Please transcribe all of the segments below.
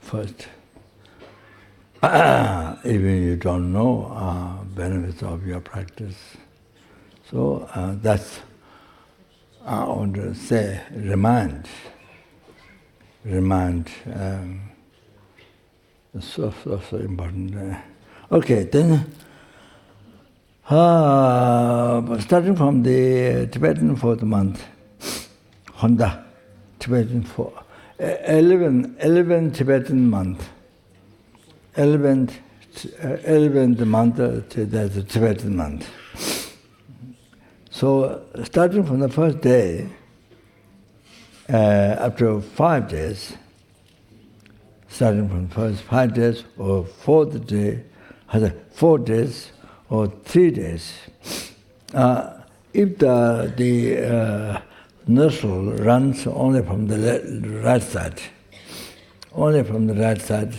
first. Even you don't know benefits of your practice. So that's, I want to say, remind, so important. Okay, then, starting from the Tibetan 4th month, Honda, Tibetan 11 Tibetan month, 11th month, that's the Tibetan month. So, starting from the first day, after 5 days, starting from the first 5 days or 4th day, 4 days or 3 days, if the nostril runs only from the right side, only from the right side,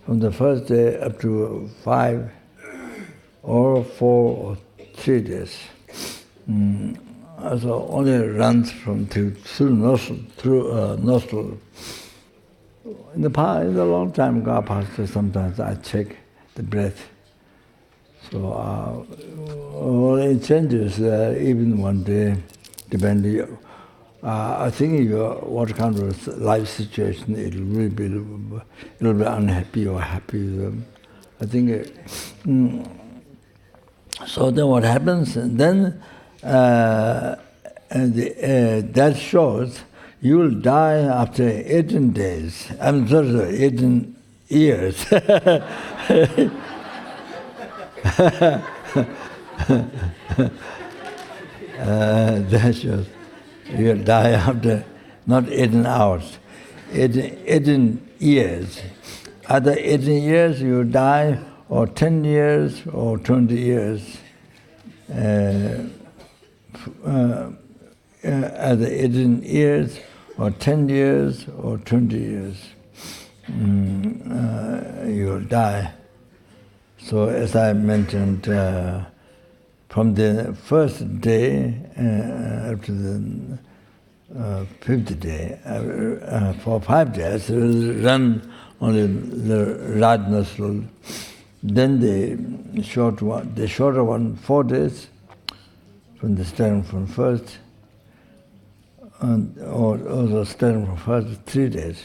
from the first day up to 5 or 4 or 3 days. So only runs through nostril. In the long time ago, past, sometimes I check the breath. So it changes even one day, depending. I think what kind of life situation it'll be unhappy or happy. I think. So then what happens? Then that shows you will die after 18 days. I'm sorry, 18 years. That shows you will die after not 18 hours, 18 years. Either 18 years you die, or 10 years, or 20 years. Either 18 years, or 10 years, or 20 years, you will die. So as I mentioned, from the first day up to the 5th day, for 5 days, it will run only the right nostril. Then the shorter one, 4 days, from the starting from first, and or also starting from first 3 days.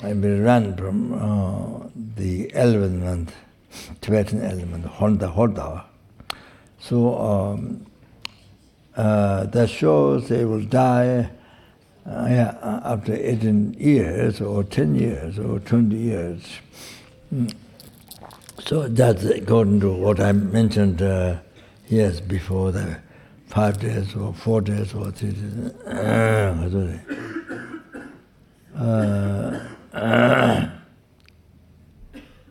I will run from the 11th month, Tibetan element, Honda. So that shows they will die after 18 years, or 10 years, or 20 years. So that's according to what I mentioned years before, the 5 days, or 4 days, or 3 days.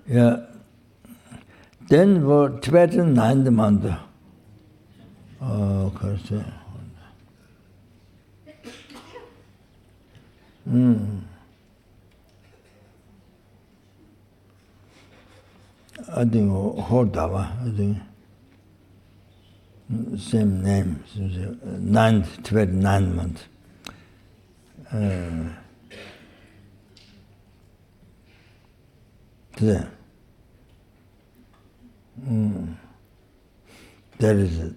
Yeah. Then for Tibetan 9th month, I think Hordawa, I think same name, Tibetan 9th month. There. There is a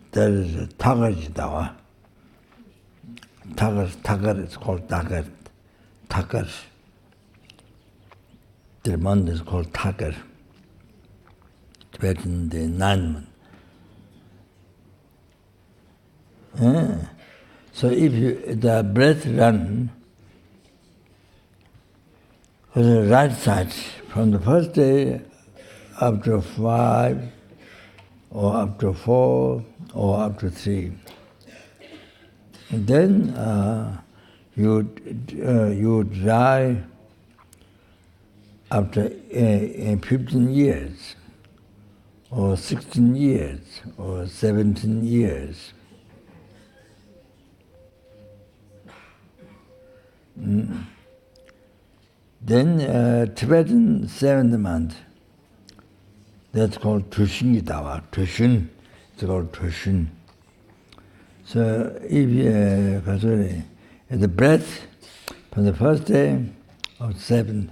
Tagajidawa. Tagar is called Tagar. Tagar. The month is called Tagar. Tibetan the 9th month. So if the breath run on the right side from the first day up to 5, or up to 4, or up to 3, and then you die after 15 years, or 16 years, or 17 years. Then Tibetan 7th month, that's called Tushin-Dawa. Tushin, it's called Tushin. So if the breath from the first day of 7,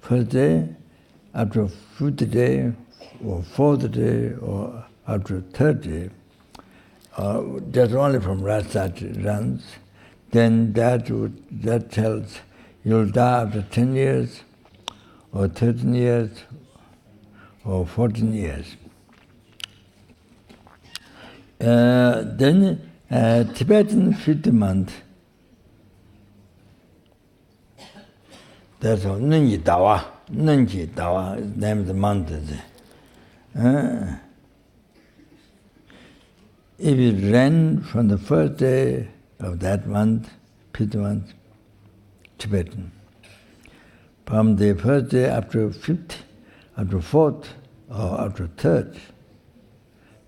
first day, after fifth day, or fourth day, or after third day, just only from right side runs, then that tells you'll die after 10 years, or 13 years, or 14 years. Then Tibetan fifth month, that's all. Nunji Dawa is named the month. If it ran from the first day of that month, fifth month, Tibetan. From the first day after fifth, after fourth, or after third,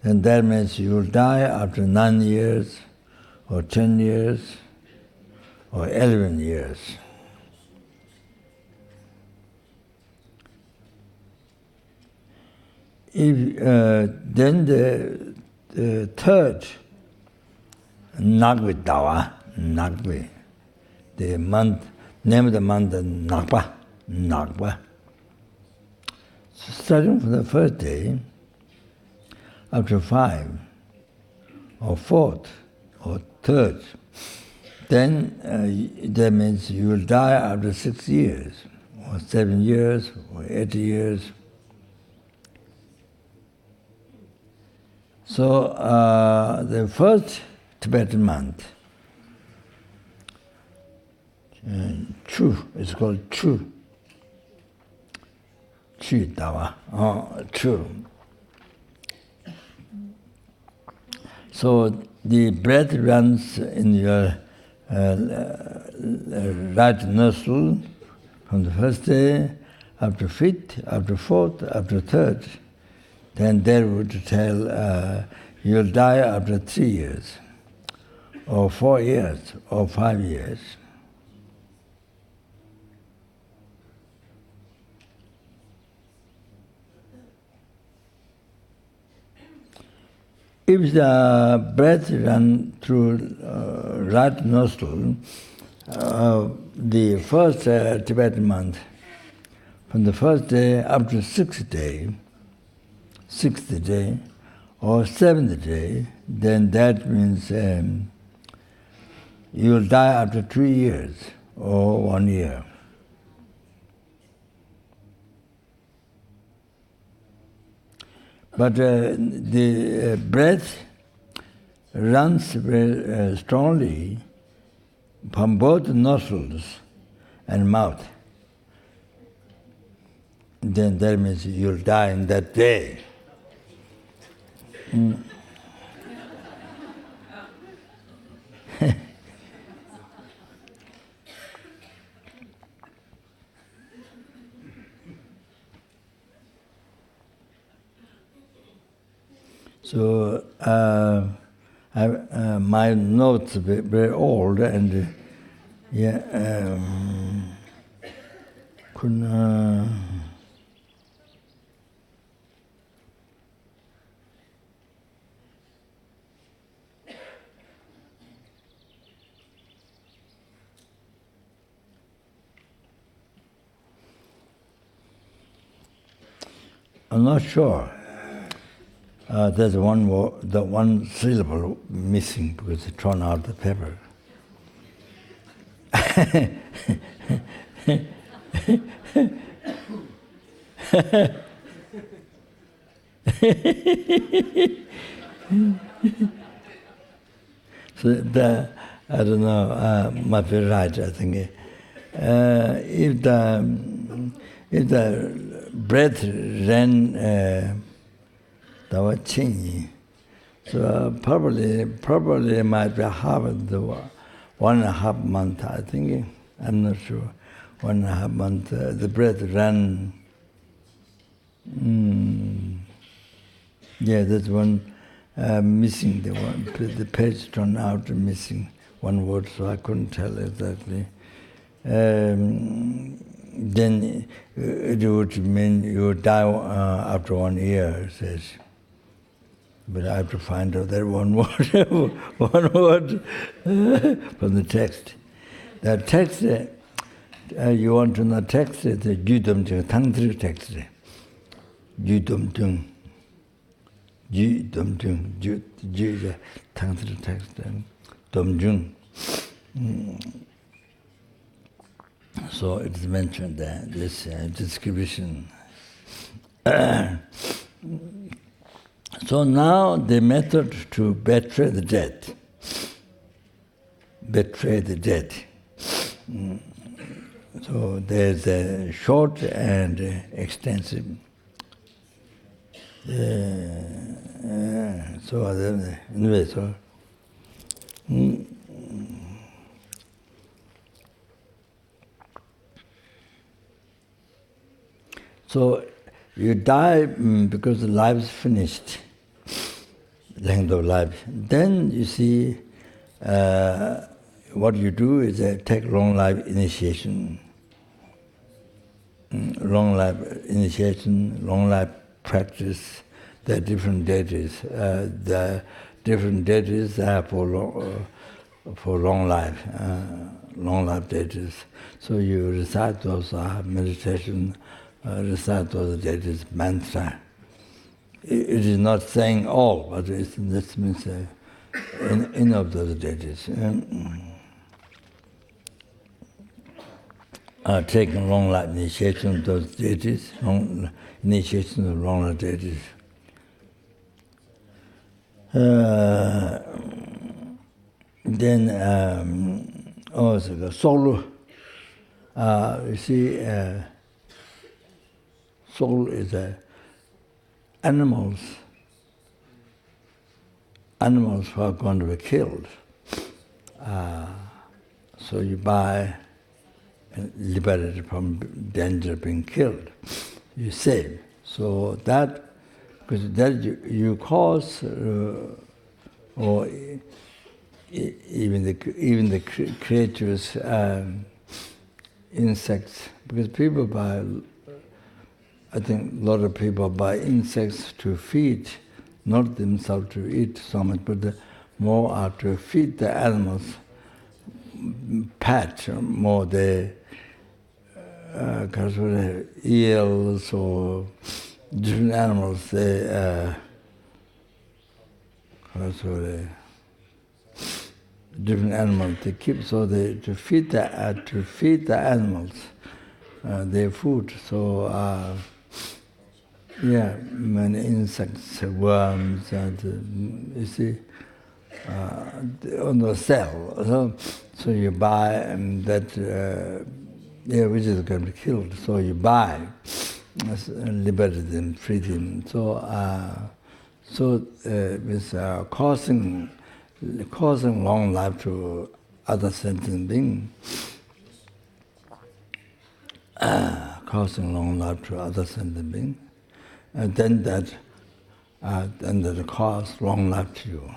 then that means you will die after 9 years, or 10 years, or 11 years. If then the third, Nagwe Dawa, Nagwe, the month, name of the month, Nagpa. So starting from the first day, after 5, or 4th, or 3rd, then that means you will die after 6 years, or 7 years, or 8 years. So the first Tibetan month, Chu, it's called Chu. Chu Dawa, Chu. So the breath runs in your right nostril from the first day, after fifth, after fourth, after third. Then that would tell you'll die after 3 years, or 4 years, or 5 years. If the breath runs through right nostril, the first Tibetan month, from the first day up to sixth day, or seventh day, then that means you'll die after 3 years, or 1 year. But the breath runs very strongly from both nostrils and mouth. Then that means you'll die in that day. So my notes are very old, and couldn't. I'm not sure. There's one syllable missing because they thrown out the paper. So I don't know. Might be right. I think if the breath ran. So probably might be half the 1.5 month, I think. I'm not sure. 1.5 month. The breath ran. Yeah, that's one missing. The page turned out missing one word, so I couldn't tell exactly. Then it would mean you die after 1 year, it says. But I have to find out that one word from the text. The you want to know text, it's a judum tangtri text. Judum jung. Judum jung. Jud tangtri text. Dum jung. So it is mentioned there, this description. So now the method to betray the dead. Betray the dead. So there's a short and extensive. So anyway, so you die because the life is finished, length of life. Then you see what you do is take long life initiation. Long life initiation, long life practice. There are different deities. The different deities are for long life deities. So you recite those meditation, recite those deities mantra. It is not saying all, but this means any of those deities. Taking long life initiation of those deities, initiation of long life deities. Then also the soul. You see, soul is animals. Animals who are going to be killed. So you buy and liberated from danger of being killed. You save. So that, because that you cause, or even the creatures, insects, because people buy, I think a lot of people buy insects to feed, not themselves to eat so much, but more are to feed the animals, pet, more the eels or different animals, different animals they keep, so they to feed the animals their food. So many insects, worms, and you see on the cell. So you buy that. Which is going to be killed. So you buy, liberate them, free them. So, with causing long life to other sentient beings, causing long life to other sentient beings, and then that cause long life to you.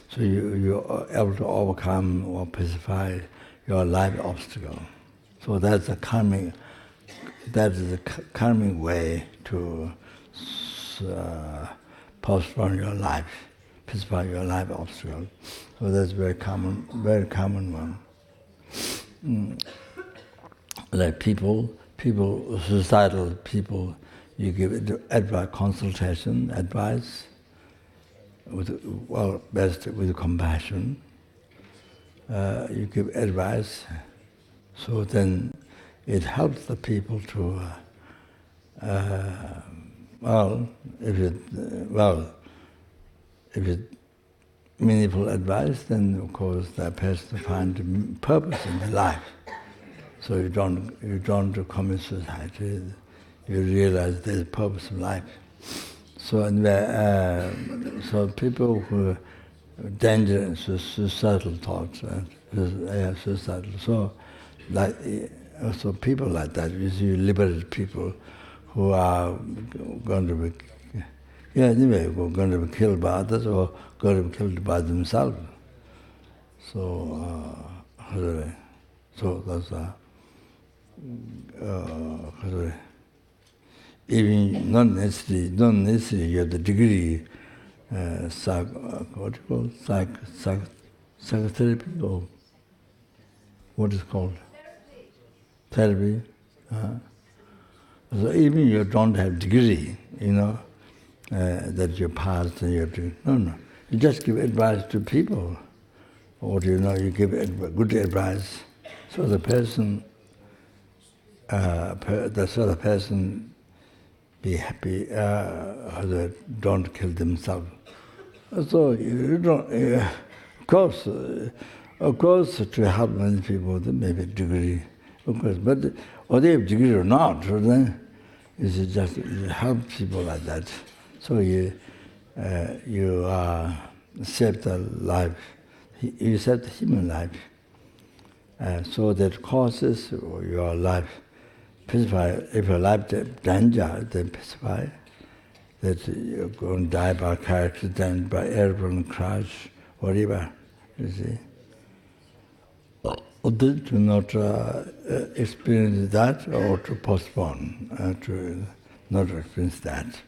So you are able to overcome or pacify your life obstacle. So that's a karmic way to postpone your life, pacify your life obstacle. So that's very common one. Like people, societal people, you give advice, consultation, advice, best with compassion. You give advice. So then it helps the people to, if it's meaningful advice, then of course that person find purpose in their life. So you don't commit suicide. You realize there's a purpose in life. So so people who dangerous, suicidal thoughts, suicidal. So people like that, you see liberated people who are going to be, going to be killed by others or going to be killed by themselves. So that's even not necessarily you have the degree, psychotherapy, or what is called? therapy. So even you don't have degree, that you passed and you have to, no. You just give advice to people. Or you give good advice. So the person, the person be happy, don't kill themselves. So you don't, of course, to help many people, there may be degree, of course, but whether they have degree or not, then it's just help people like that. So you save the life, you save the human life, so that causes your life pacify. If your life danger, then pacify. That you're going to die by car accident, by airplane crash, whatever, you see. Other to not experience that, or to postpone, to not experience that.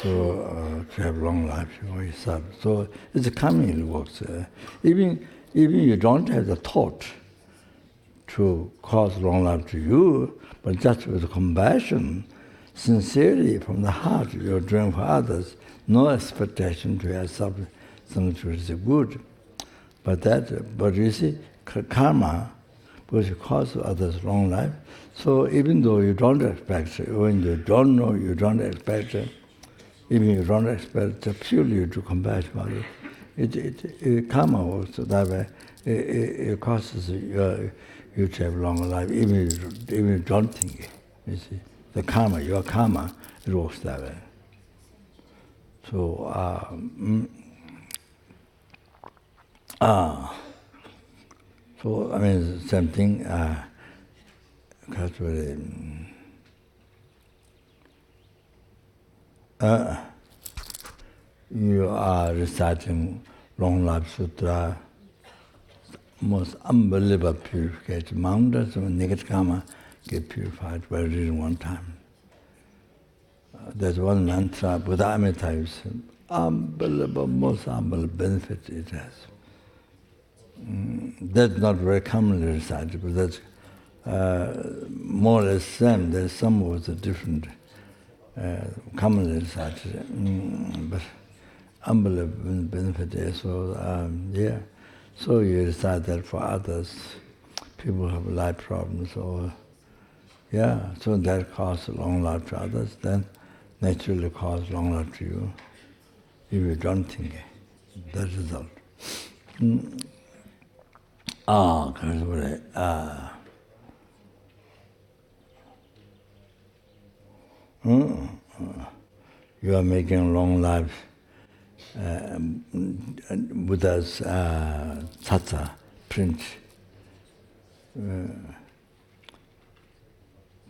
To have long life for yourself. So it's a coming works. Even you don't have the thought to cause long life to you, but just with compassion, sincerely from the heart, you're doing for others, no expectation to yourself something which is good. But you see, karma, because you cause others long life. So even though you don't expect, when you don't know, you don't expect, even you don't expect, purely you do compassion about it. Karma works that way. It causes you to have long life, even you don't think it. You see, the karma, your karma, it works that way. So, so I mean, same thing. You are reciting Long Life Sutra, most unbelievable purification. Mountains of negative karma get purified by reading one time. There's one mantra, Buddha Amrita, unbelievable, most unbelievable benefit it has. That's not very commonly recited, but that's more or less same. There's some words are different, commonly recited, but unbelievable benefit there. So yeah, so you recite that for others. People have life problems, or so that causes long life to others. Then naturally cause long life to you. If you don't think it, the result. You are making long life. Buddha's tsas print.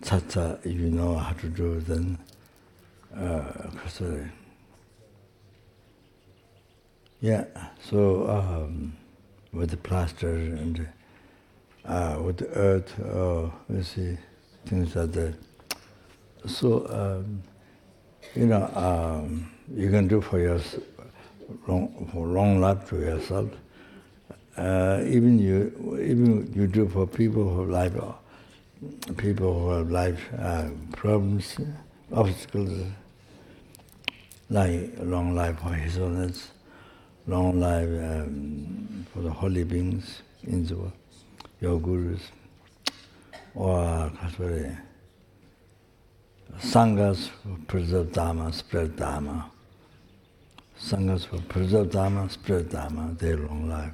Tsas, if you know how to do, then so with the plaster and with the earth, you see, things like that. So, you can do for yourself, for long life to yourself. Even you do for people who have life problems, obstacles, like long life for his owners, long life for the holy beings in the world, your gurus, or sanghas for preserve Dharma, spread Dharma. Sanghas for preserve Dharma, spread Dharma, their long life.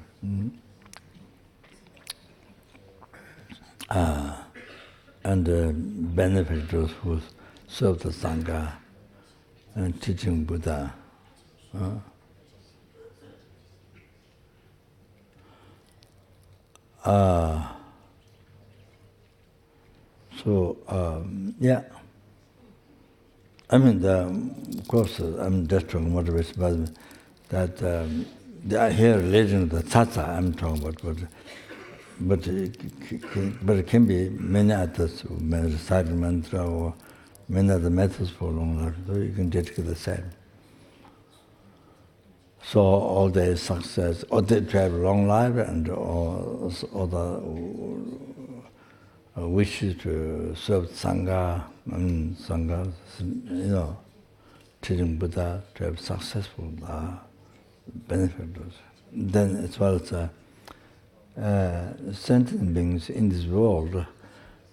And benefit those who serve the sangha and teaching Buddha. I mean, of course, I'm just talking about this, but that they are here relating to the tsas I'm talking about, but it can be many others, reciting mantra or many other methods for long life, so you can dedicate the same. So all the success, or to have long life and all the wishes to serve sangha, and sangha, teaching Buddha to have successful benefactors. Then as well as sentient beings in this world,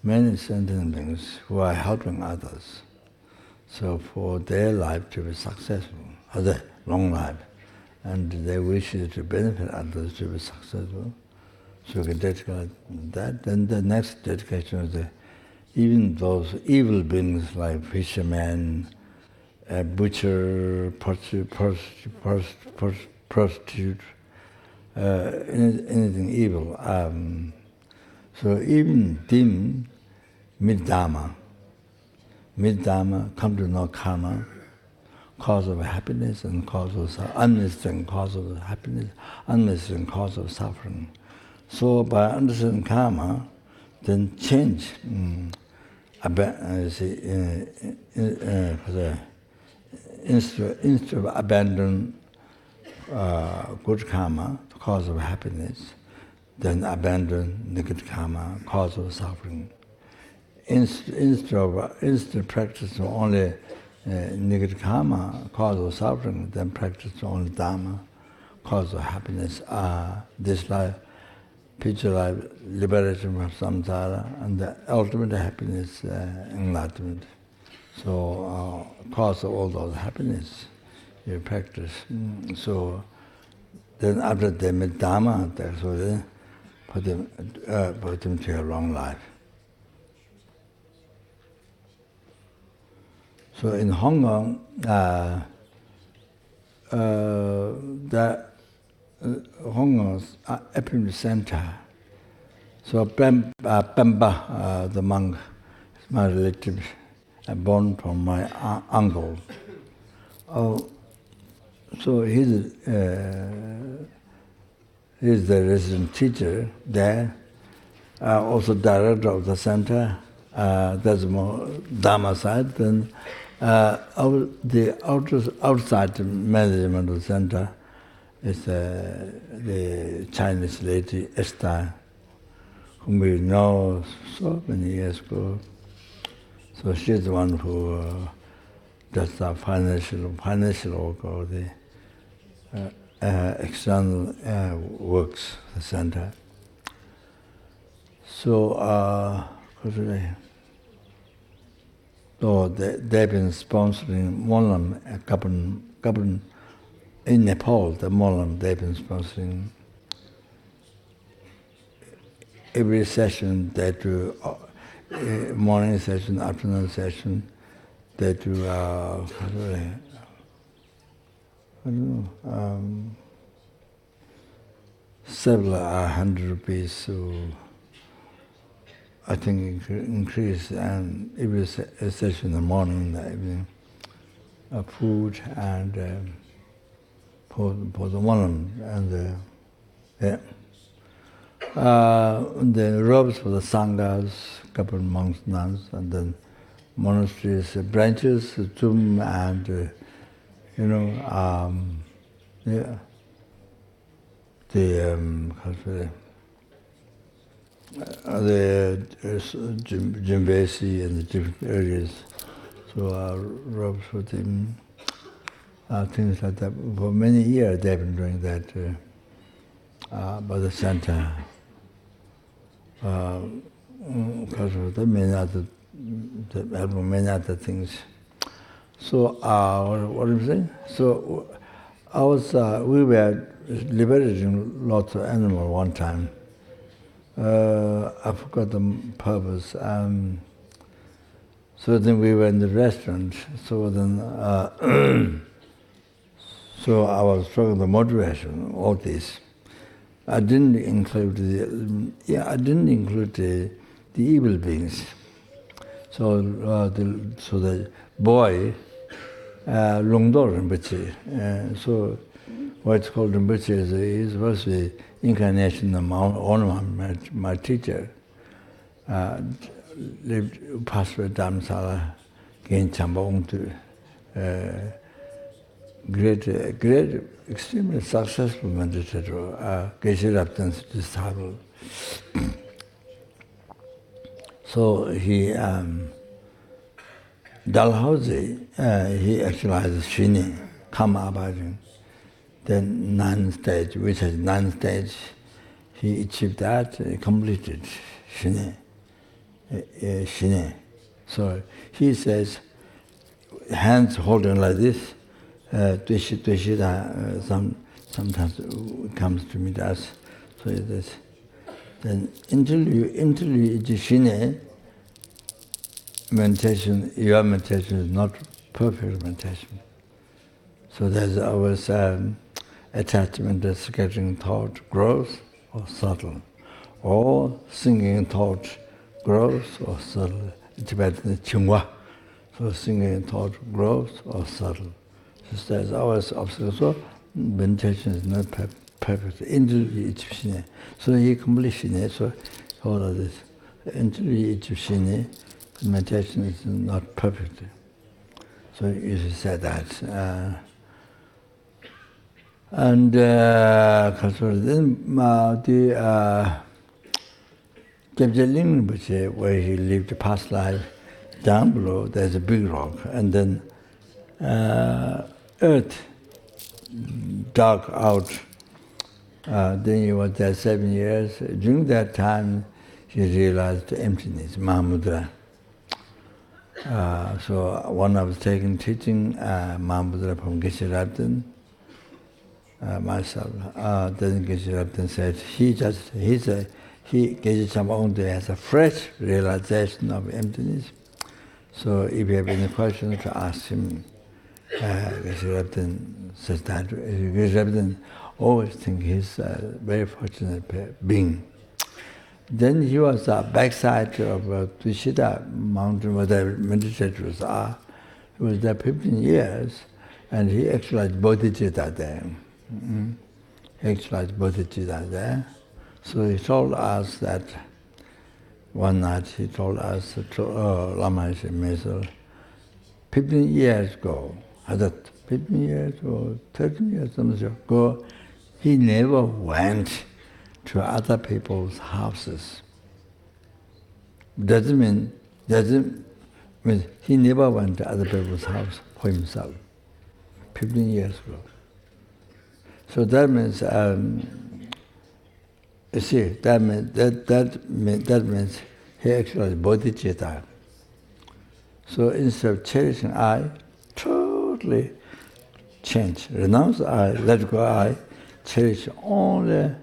many sentient beings who are helping others. So for their life to be successful, other long life, and they wish to benefit others to be successful, so we can dedicate that. Then the next dedication is even those evil beings like fishermen, butcher, prostitute, anything evil. So even them, mid-dharma, come to know karma, cause of happiness and cause of unmissing cause of happiness, unmissing cause of suffering. So by understanding karma, then change. Instead of abandon good karma, cause of happiness, then abandon negative karma, cause of suffering. Instead of practicing only negative karma, cause of suffering, then practice only dharma, cause of happiness. This life, future life, liberation from samsara, and the ultimate happiness, enlightenment. So, cause of all those happiness, you practice. So, then after they met dharma, so they put them to a long life. So in Hong Kong, the Hong Kong's Emptiness Center. So Pemba, the monk, is my relative, born from my uncle. So he's the resident teacher there, also director of the center. That's more Dharma side. Then the outside management of the center is the Chinese lady Esther, whom we know so many years ago. So she's the one who does the financial work or the external works, the center. So, so they've been sponsoring Molam, a couple in Nepal, the Molam, they've been sponsoring every session. They do morning session, afternoon session. They do, I don't know, several hundred rupees. So I think increase, and every session in the morning, in the evening, food and for the one and the robes for the sanghas, couple of monks, nuns, and then monasteries, branches, tomb, and the Jimbesi and the different areas. So robes for them, things like that. For many years they've been doing that by the center. Because of the many other things. So what am I saying? So we were liberating lots of animals one time. I forgot the purpose. So then we were in the restaurant. So then, so I was talking the moderation, all this. I didn't include the evil beings. So the boy, Longdo Rinpoche. So what's called Rinpoche is was the incarnation of Onam, my teacher. Lived past Dharamsala, gained Chambong, great, extremely successful meditator, Geshe Raptan's disciple. So he, Dalhousie, he actualized Shini, Karma Abhajin. Then 9 stage, which is 9 stage, he achieved that, completed Shini. Shini. So he says, hands holding like this, Tuishita, sometimes comes to meet us. So it is. Then until you Shini, meditation, your meditation is not perfect meditation. So there's always attachment, the scattering thought grows or subtle, or singing thought grows or subtle. It's about the chingwa. So singing thought grows or subtle. So there's always obstacles. So meditation is not perfect. Until you achieve. So he completes. So all of this. Until you achieve, meditation is not perfect. So you should say that. And then the Gebje Rinpoche, where he lived past life, down below there's a big rock, and then earth dug out. Then he was there 7 years. During that time, he realized emptiness, Mahamudra. So one I was teaching Mahamudra from Geshe Rabden, myself. Then Geshe Rabden said Geshe Chamba has a fresh realization of emptiness. So if you have any questions, to ask him. Geshe Rabden says that. Geshe Rabden always think he's a very fortunate being. Then he was backside of Tuishita mountain where the meditators are. He was there 15 years, and he actualized bodhichitta there. He actualized bodhichitta there. So he told us that one night he told us, Lama Meso, 15 years ago, 15 years or 13 years ago, he never went to other people's houses. Doesn't mean he never went to other people's house for himself. 15 years ago. So that means, you see, that means he actually bodhichitta. So instead of cherishing I, totally change. Renounce I, let go I, cherish only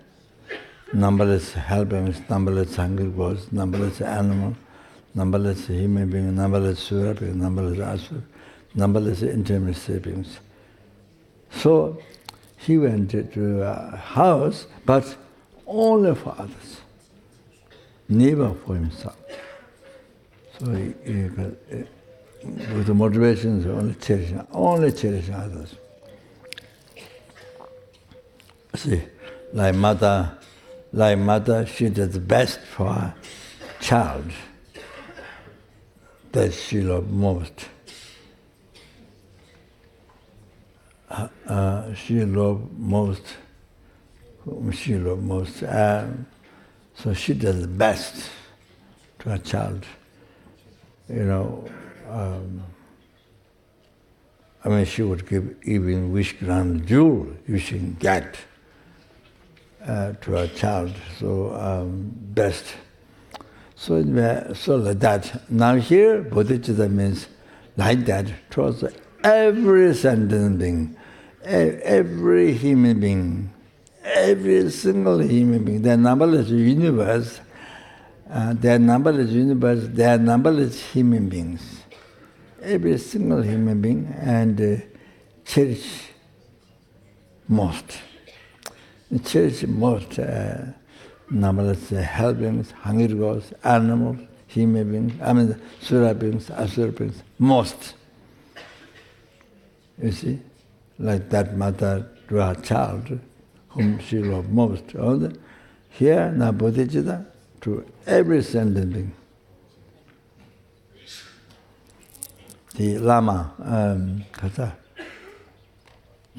numberless helpings, numberless hungry ghosts, numberless animals, numberless human beings, numberless sura beings, numberless asura, numberless intimacy beings. So he went to a house, but only for others, never for himself. So he with the motivations only cherishing others. See, like mother, she does the best for her child that she loves most. She loves most. So she does the best to her child. She would give even wish grand jewel you should get to her child. So best. So like that. Now here, bodhicitta means like that towards every sentient being, every human being, every single human being. There are numberless universe. There are numberless human beings. Every single human being, and cherish most. Cherish most numberless helpings, hungry ghosts, animals, human beings, sura beings, asura beings, most. You see, like that mother to her child, whom she loved most. Here, now bodhicitta, to every sentient being. The Lama,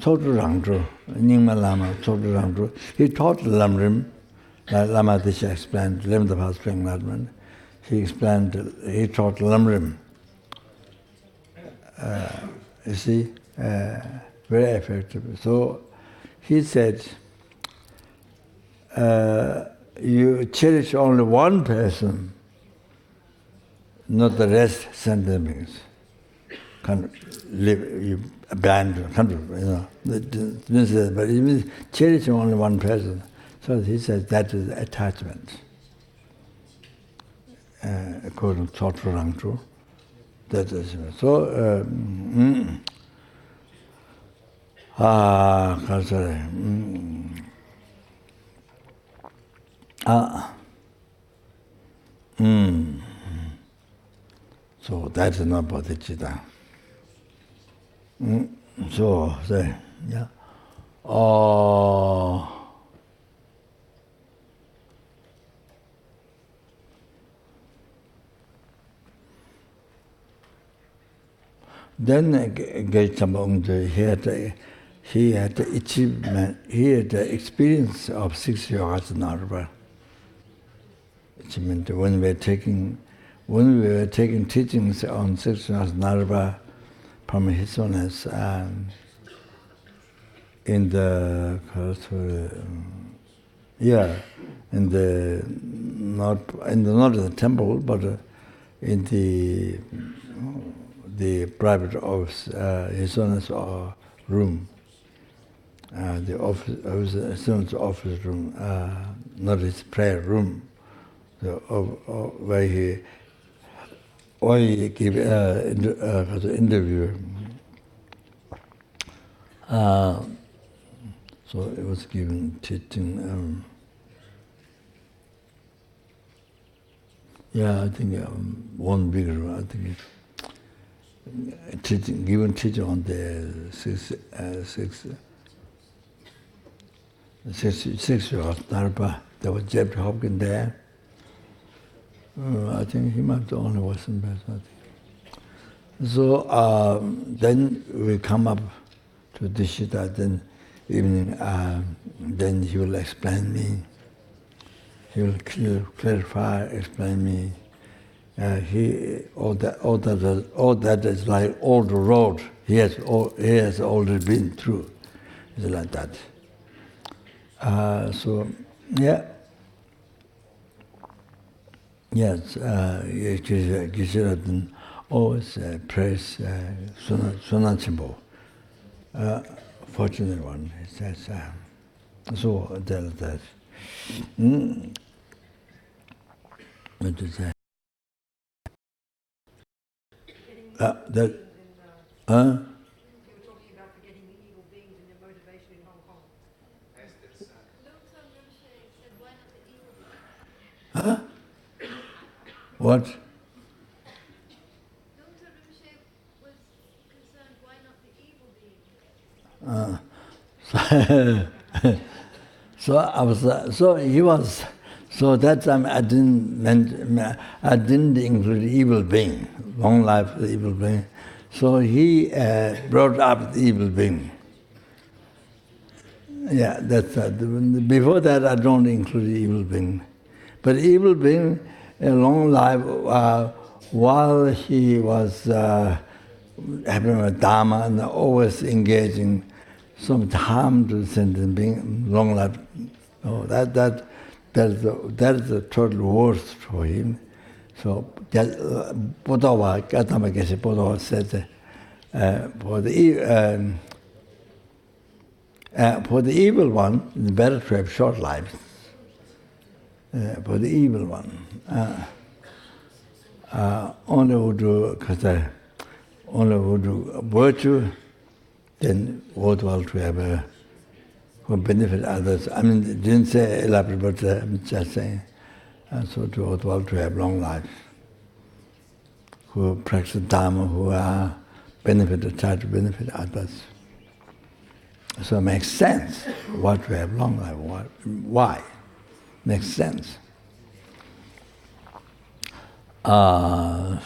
Tsog Rangzhu, Nyingma Lama, Tsog Rangzhu, he taught Lamrim, like Lama Disha explained, 11th of House Spring Enlightenment. he explained, he taught Lamrim. You see, very effective. So he said, you cherish only one person, not the rest sentient beings. Can't live, you abandon, can't, but it means cherishing only one person. So he says that is attachment. According to Sotra Rangchu, that is so. So that is not bodhichitta. So say, yeah. Then Gautama, he had the achievement, he had the experience of 6 yogas narva. Achievement when we were taking teachings on 6 yogas narva from His Holiness in the not in the temple, but in the private office, His Holiness room, the office, His Holiness office room, not his prayer room, where he gave an interview. So it was given teaching. I think one bigger room. I think given teaching on the six Dharpa. There was Jeb Hopkins there. I think he might be the only Western person. So then we come up to Dishita, then evening, then he will explain me. He will clarify, explain me. All that is like all the road he has already been through. It's like that. Yes, Geshe always praise Sunan Chimbo. Fortunate one, he says. So that. What to say? That. You were talking about forgetting the evil beings and their motivation in Hong Kong. What? Rinpoche was concerned, why not the evil beings? So he was. So that time I didn't include evil being, long life the evil being. So he brought up the evil being. Yeah, that's before that I don't include the evil being, but evil being, a long life while he was having a dharma and always engaging some harm to sentient being, long life. Oh, that is the total worst for him. So Bodhawa, Gautama Geshe Bodhawa said, for the evil one, it's better to have short lives. For the evil one, only who do virtue, then worthwhile to have who benefit others. I mean, it didn't say elaborate, but I'm just saying. So to worthwhile to have long life. Who practice Dharma, who are try to benefit others. So it makes sense what to have long life. Why? Makes sense. So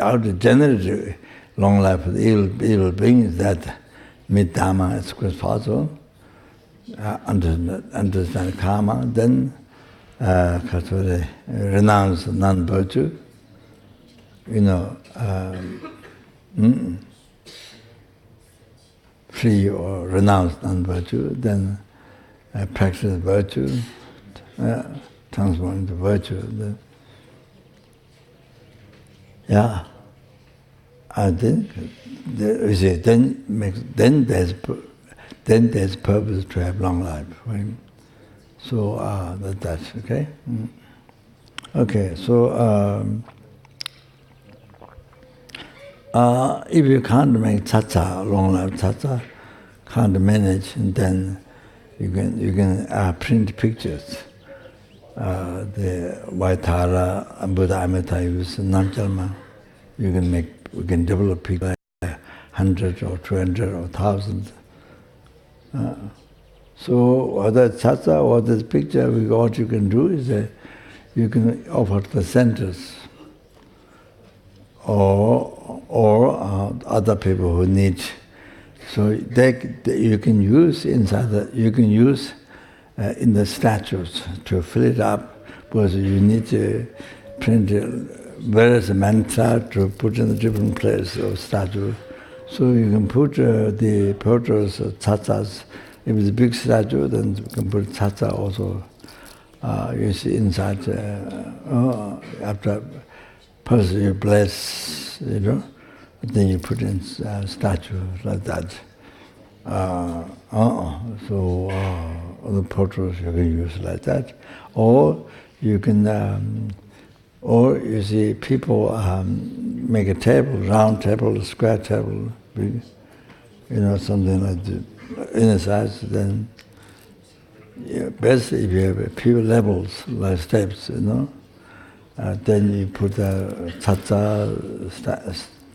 how to generate long life for the evil being is that mid-dharma as quick as possible. understand karma, then renounce non-virtue, free or renounce non-virtue, then practice virtue, transform into virtue. I think then there's purpose to have long life. Right? So that's okay. Okay, so if you can't make tsatsa, long life tsatsa, can't manage, then you can print pictures. The Vaitara and Buddha Amrita use Namchalma. We can develop people 100 or 200 or 1,000. So whether it's tsatsa or this picture, what you can do is you can offer the centers or other people who need. So you can use inside in the statues to fill it up, because you need to print various mantra to put in a different place of statue. So you can put the photos of tsatsas. If it's a big statue, then you can put tsatsa also. You see inside, after person you bless, then you put in statue like that. So the photos you can use like that, or you can, or you see people make a table, round table, a square table, big, something like that, in a size. Then best if you have a few levels, like steps, then you put tsatsa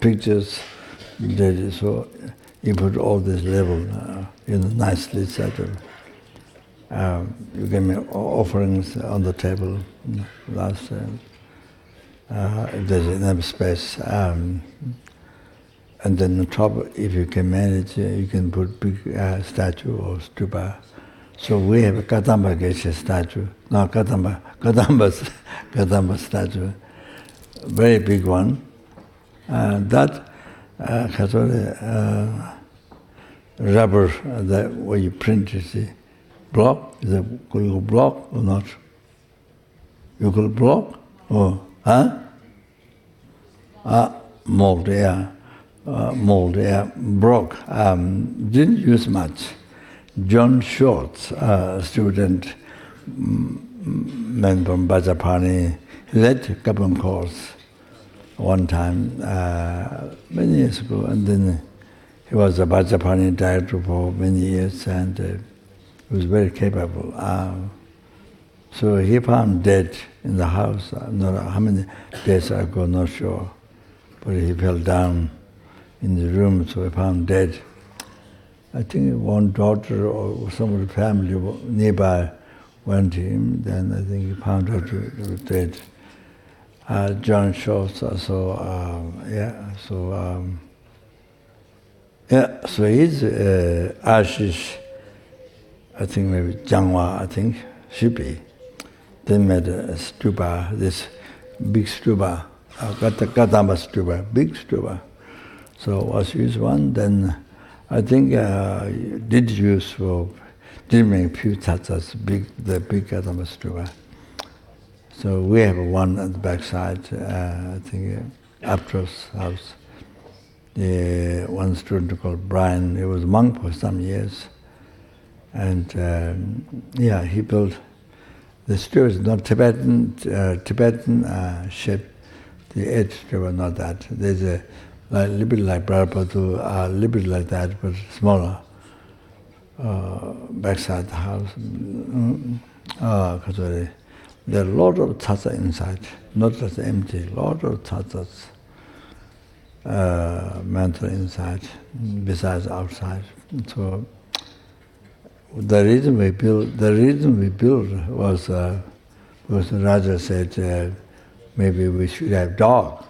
pictures. So you put all this level, nicely settled. You can make offerings on the table. Last time, if there's enough space, and then on top, if you can manage, you can put big statue or stupa. So we have a Kadamba Geshe statue. No, Kadamba statue, very big one. That rubber that where you print, you see, block. Is it you block or not? You could block or mold, yeah. Mold, yeah. Broke. Didn't use much. John Shorts, student, man from Bajapani, he led a couple of course one time, many years ago, and then he was a Vajrasattva director for many years, and he was very capable. So he found dead in the house. I don't know how many days ago, not sure, but he fell down in the room, so he found dead. I think one daughter or some of the family nearby went to him, then I think he found out he was dead. John Schultz, so his ashes, I think maybe Jangwa, I think, should be. They made a stupa, this big stupa, Kadamba stupa, big stupa. So was used one, then I think did make few tsatsas, the big Kadamba stupa. So we have one at the backside, I think, Aptro's house. One student called Brian, he was a monk for some years. And he built the stupas, not Tibetan shape. The edge stupa, not that. There's a little bit like Prabhupada, a little bit like that, but smaller. Backside the house. There are a lot of tsatsa inside, not just empty, a lot of tsatsas, mantra inside, besides outside. So the reason we built was because Raja said maybe we should have dog.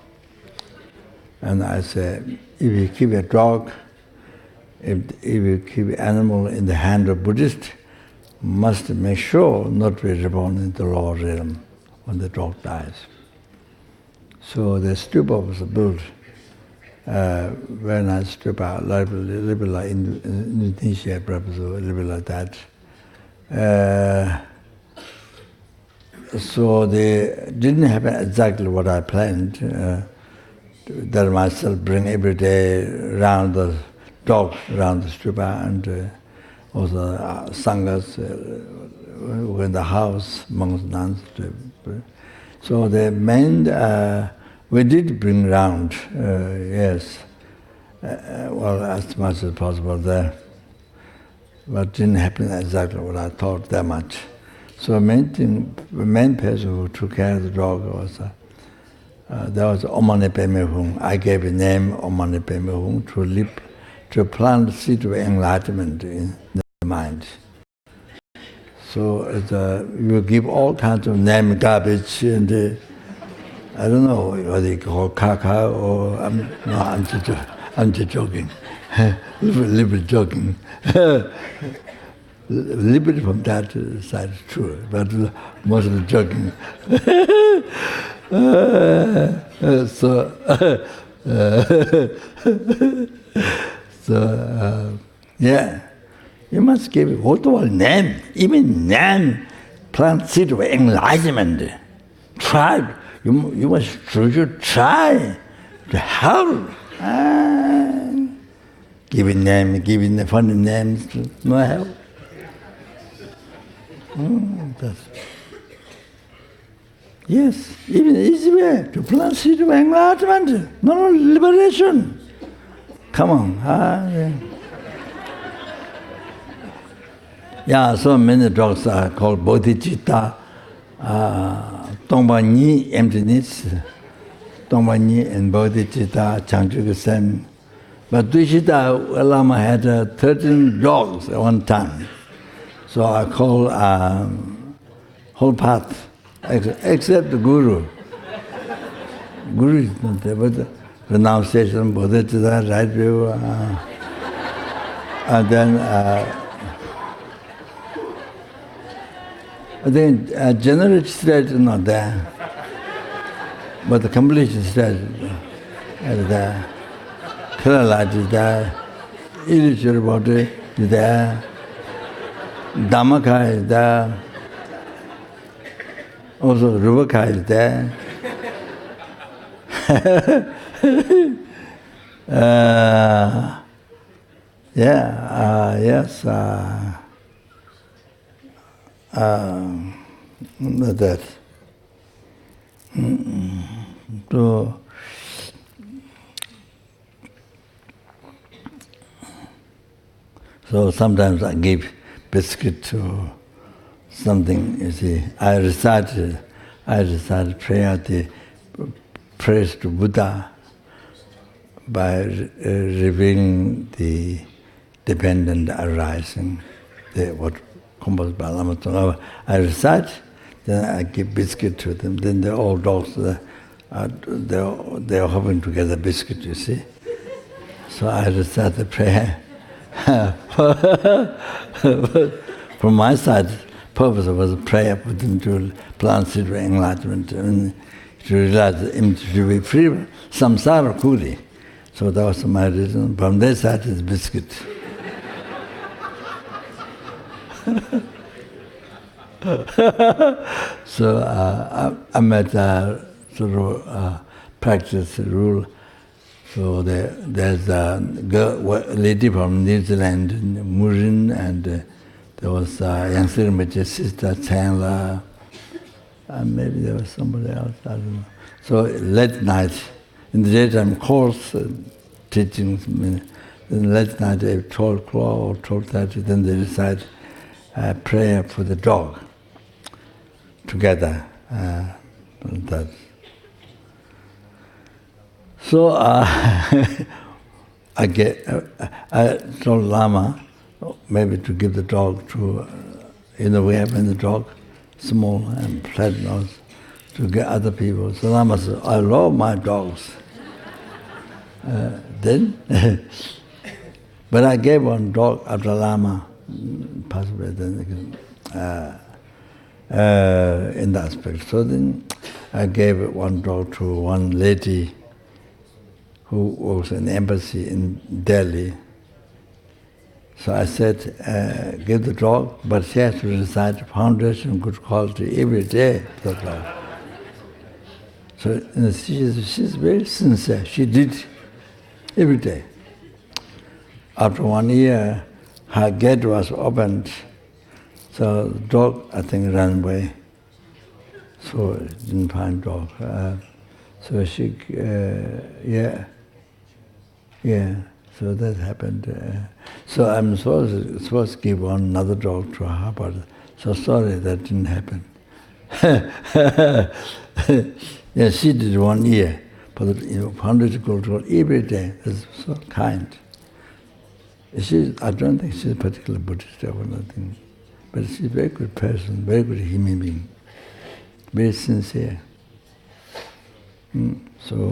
And I said, if you keep a dog, if you keep an animal in the hand of Buddhist, must make sure not to be reborn in the lower realm when the dog dies. So the stupa was built, very nice stupa, a little bit like Indonesia, perhaps, a little bit like that. So they didn't happen exactly what I planned. That myself bring every day around the dogs around the stupa, and also sanghas were in the house, monks, nuns. So the men, we did bring round, yes, well, as much as possible there. But didn't happen exactly what I thought that much. So the main person who took care of the dog was, there was Omane Peme Hung. I gave a name, Omane Peme Hung, to plant the seed of enlightenment in the mind. So you give all kinds of name garbage, and I don't know what they call caca, or I'm just joking. little bit joking. Little bit from that side is true, but mostly joking. Yeah, you must give it whatever name, even name, plant seed of enlightenment. Try, you must try to help. Giving the funny names, no help. Yes, even easy way to plant seed of enlightenment, no liberation. Come on. Yeah, so many dogs are called bodhichitta, Tongpa emptiness, Tongpa and bodhichitta, Changchuk. But Dushita Lama had 13 dogs at one time. So I call whole path, except the Guru. Guru is not there, but the pronunciation, bodhichitta, right view, and then I think general stage is not there, but the completion stage is there. Clear light is there, illusory body is there, Dhammaka is there, also Rupaka is there. Yes, that. So sometimes I give biscuit to something, you see. I recited prayer, the praise to Buddha by revealing the dependent arising, what composed by Lama Tsongkhapa. I recite, then I give biscuit to them. Then the old dogs, they're hopping together biscuit, you see. So I recite the prayer. From my side, purpose was a prayer for them to plant seed of enlightenment and to realize to be free from samsara kuli. So that was my reason. From their side is biscuit. So I made sort of practice rule. So there's a lady from New Zealand, Murin, and there was Yangsir Rinpoche's sister, Chandler, and maybe there was somebody else, I don't know. So late night, in the daytime course, teachings, then late night at 12 o'clock or 12:30, then they recite prayer for the dog together. That. So I told Lama maybe to give the dog to, we have in the dog, small and flat nose, to get other people. So Lama said, I love my dogs. But I gave one dog after Lama passed away. Then in that aspect. So then I gave one dog to one lady who was in the embassy in Delhi. So I said, give the dog, but she has to recite foundation good quality every day for the dog. So she's very sincere. She did every day. After 1 year, her gate was opened. So the dog, I think, ran away. So didn't find dog. So she, yeah. So that happened. So I'm supposed to give another dog to her, but so sorry that didn't happen. Yeah, she did 1 year, but foundation goes every day. That's so kind. I don't think she's a particular Buddhist or nothing, but she's a very good person, very good human being, very sincere. So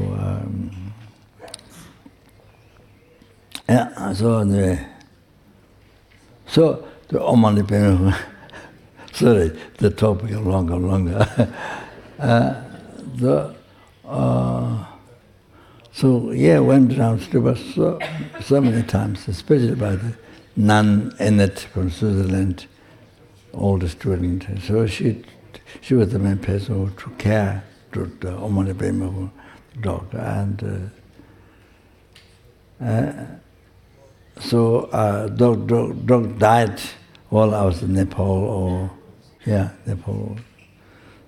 the Omani Pema, sorry, the topic is longer. Went around so many times, especially by the nun Annette from Switzerland, older student. So she was the main person who took care to the Omani Pema dog. And dog died while I was in Nepal, Nepal.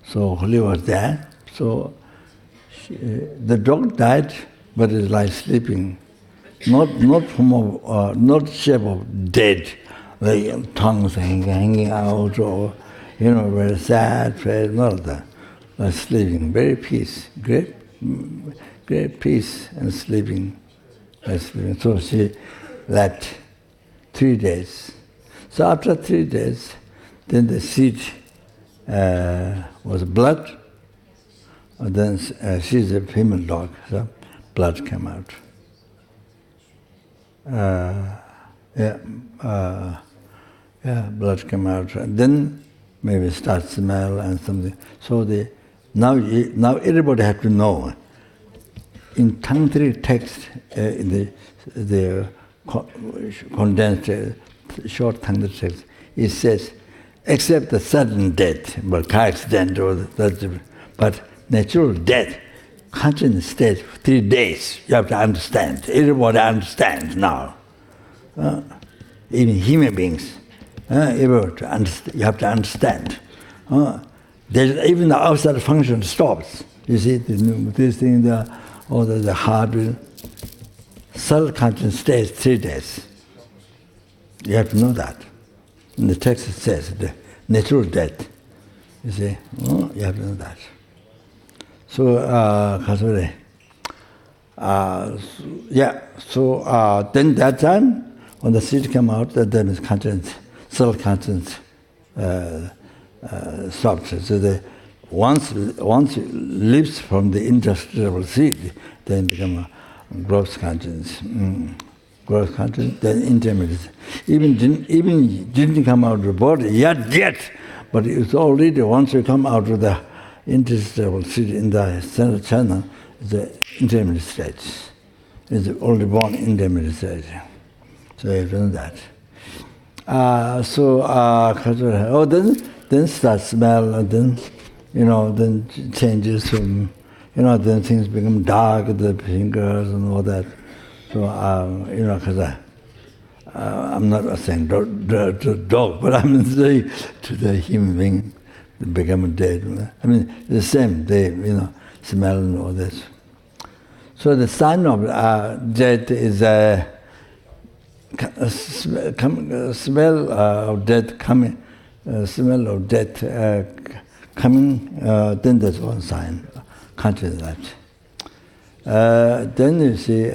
So Holi was there. So the dog died, but it's like sleeping, not shape of dead, like tongues hanging out, or very sad face, not that. Like sleeping, very peace, great peace and sleeping. So she left 3 days. So after 3 days, then the seed was blood. And then she's a female dog, so blood came out. Blood came out. And then maybe start smell and something. So now everybody have to know. In Tantric text, in the condensed short Tantric text, it says, except the sudden death, but car accident but natural death, conscious state for 3 days. You have to understand. Everybody understands now. Even human beings, you have to understand. Even the outside function stops. You see, this thing, the heart, self-conscious stays 3 days. You have to know that. And the text says the natural death. You see, you have to know that. So, then that time, when the seed came out, then is conscience, self-conscience stopped. So once it leaves from the industrial seed, then become a gross conscience. Gross conscience, then intermediate. Even didn't come out of the body yet, but it's already, once you come out of the interstitial seed in the center channel, the intermediate stage. It's already born intermediate stage. So you've done that. Then start smell, and then, then changes from, then things become dark, the fingers and all that. So, because I'm not saying dog, but I'm saying to the human being, they become dead. I mean, the same, they, smell and all this. So the sign of death is smell of death coming, smell of death coming, then there's one sign, conscious of that. Then you see,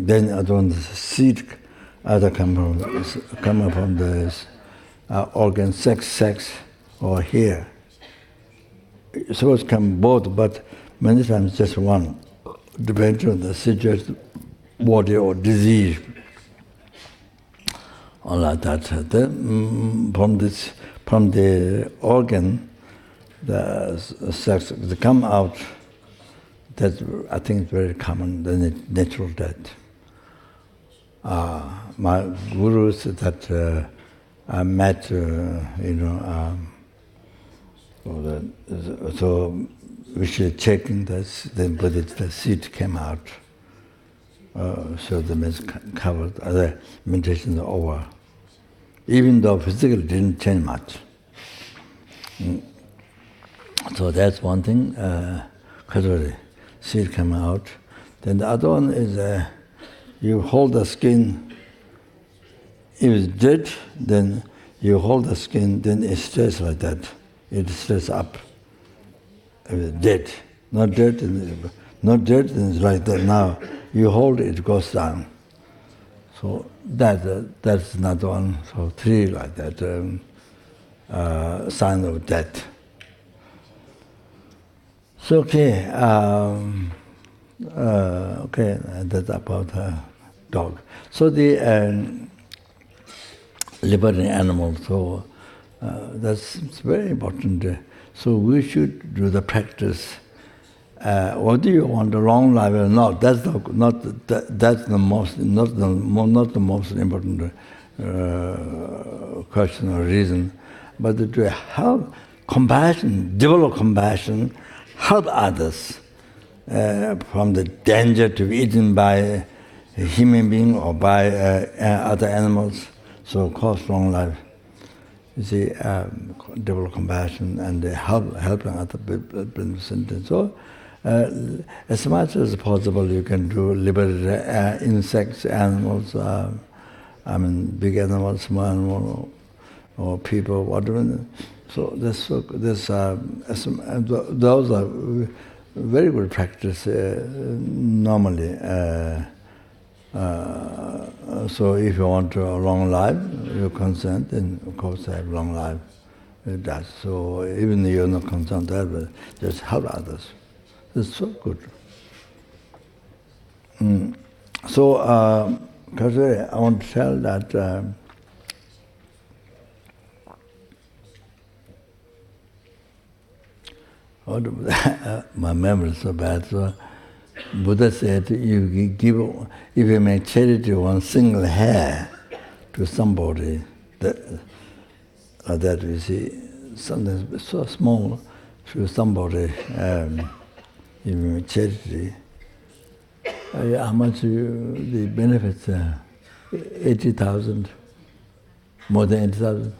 then the seed either come from the organ, sex, or hair. It's supposed to come both, but many times just one, depending on the situation. body or disease, all like that. Then, from the organ, the sex they come out. That I think is very common, the natural death. My gurus that I met, so we should checking this, then the seed came out. So the mess covered, other meditations are over. Even though physically didn't change much. So that's one thing, because seed came out. Then the other one is you hold the skin. If it's dead, then you hold the skin, then it stays like that. It stays up. If it's dead. Not dead, then it's like that. Now you hold it, it goes down. So that's another one. So three like that, sign of death. So okay, that's about dog. So the liberating animal, so that's very important. So we should do the practice. Whether you want a long life or not, that's the most important question or reason. But to have compassion, develop compassion, help others from the danger to be eaten by a human being or by other animals. So cause long life. You see, develop compassion and helping other people. So as much as possible you can do liberate insects, animals, big animals, small animals, or people, whatever. So those are very good practice normally. So if you want a long life, you consent, then of course have long life. That's so even if you're not concerned that, but just help others. It's so good. So, because I want to tell that. My memory is so bad. So Buddha said, if you make charity one single hair to somebody, that you see something so small to somebody, if you make charity, how much the benefits? 80,000, more than 80,000.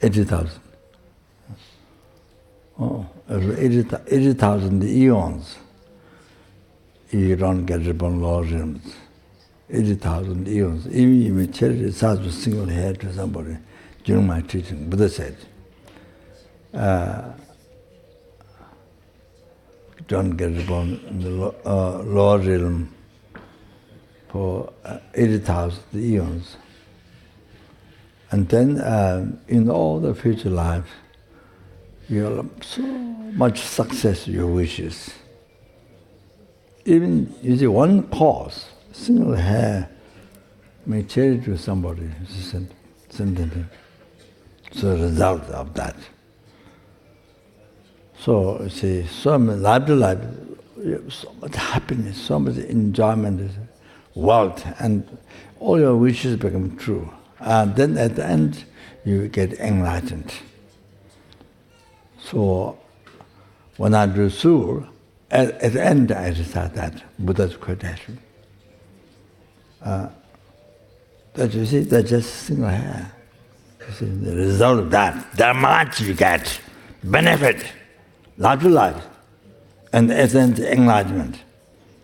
80,000. Oh, 80,000 eons. You don't get it on lojong. 80,000 eons. Even if you charity starts with single hair to somebody, during my teaching, Buddha said, don't get it on the lower realm for 80,000 eons. And then in all the future lives, you have so much success, your wishes. Even, you see, one cause, single hair, may charity to somebody, sentient. So the result of that. So, you see, so much, life to life, so much happiness, so much enjoyment, wealth, and all your wishes become true. And then at the end, you get enlightened. So, when I do sur, at the end I recite that, Buddha's quotation. That you see, that's just single hair. You see, the result of that much you get, benefit, life to life, and at the end, enlightenment.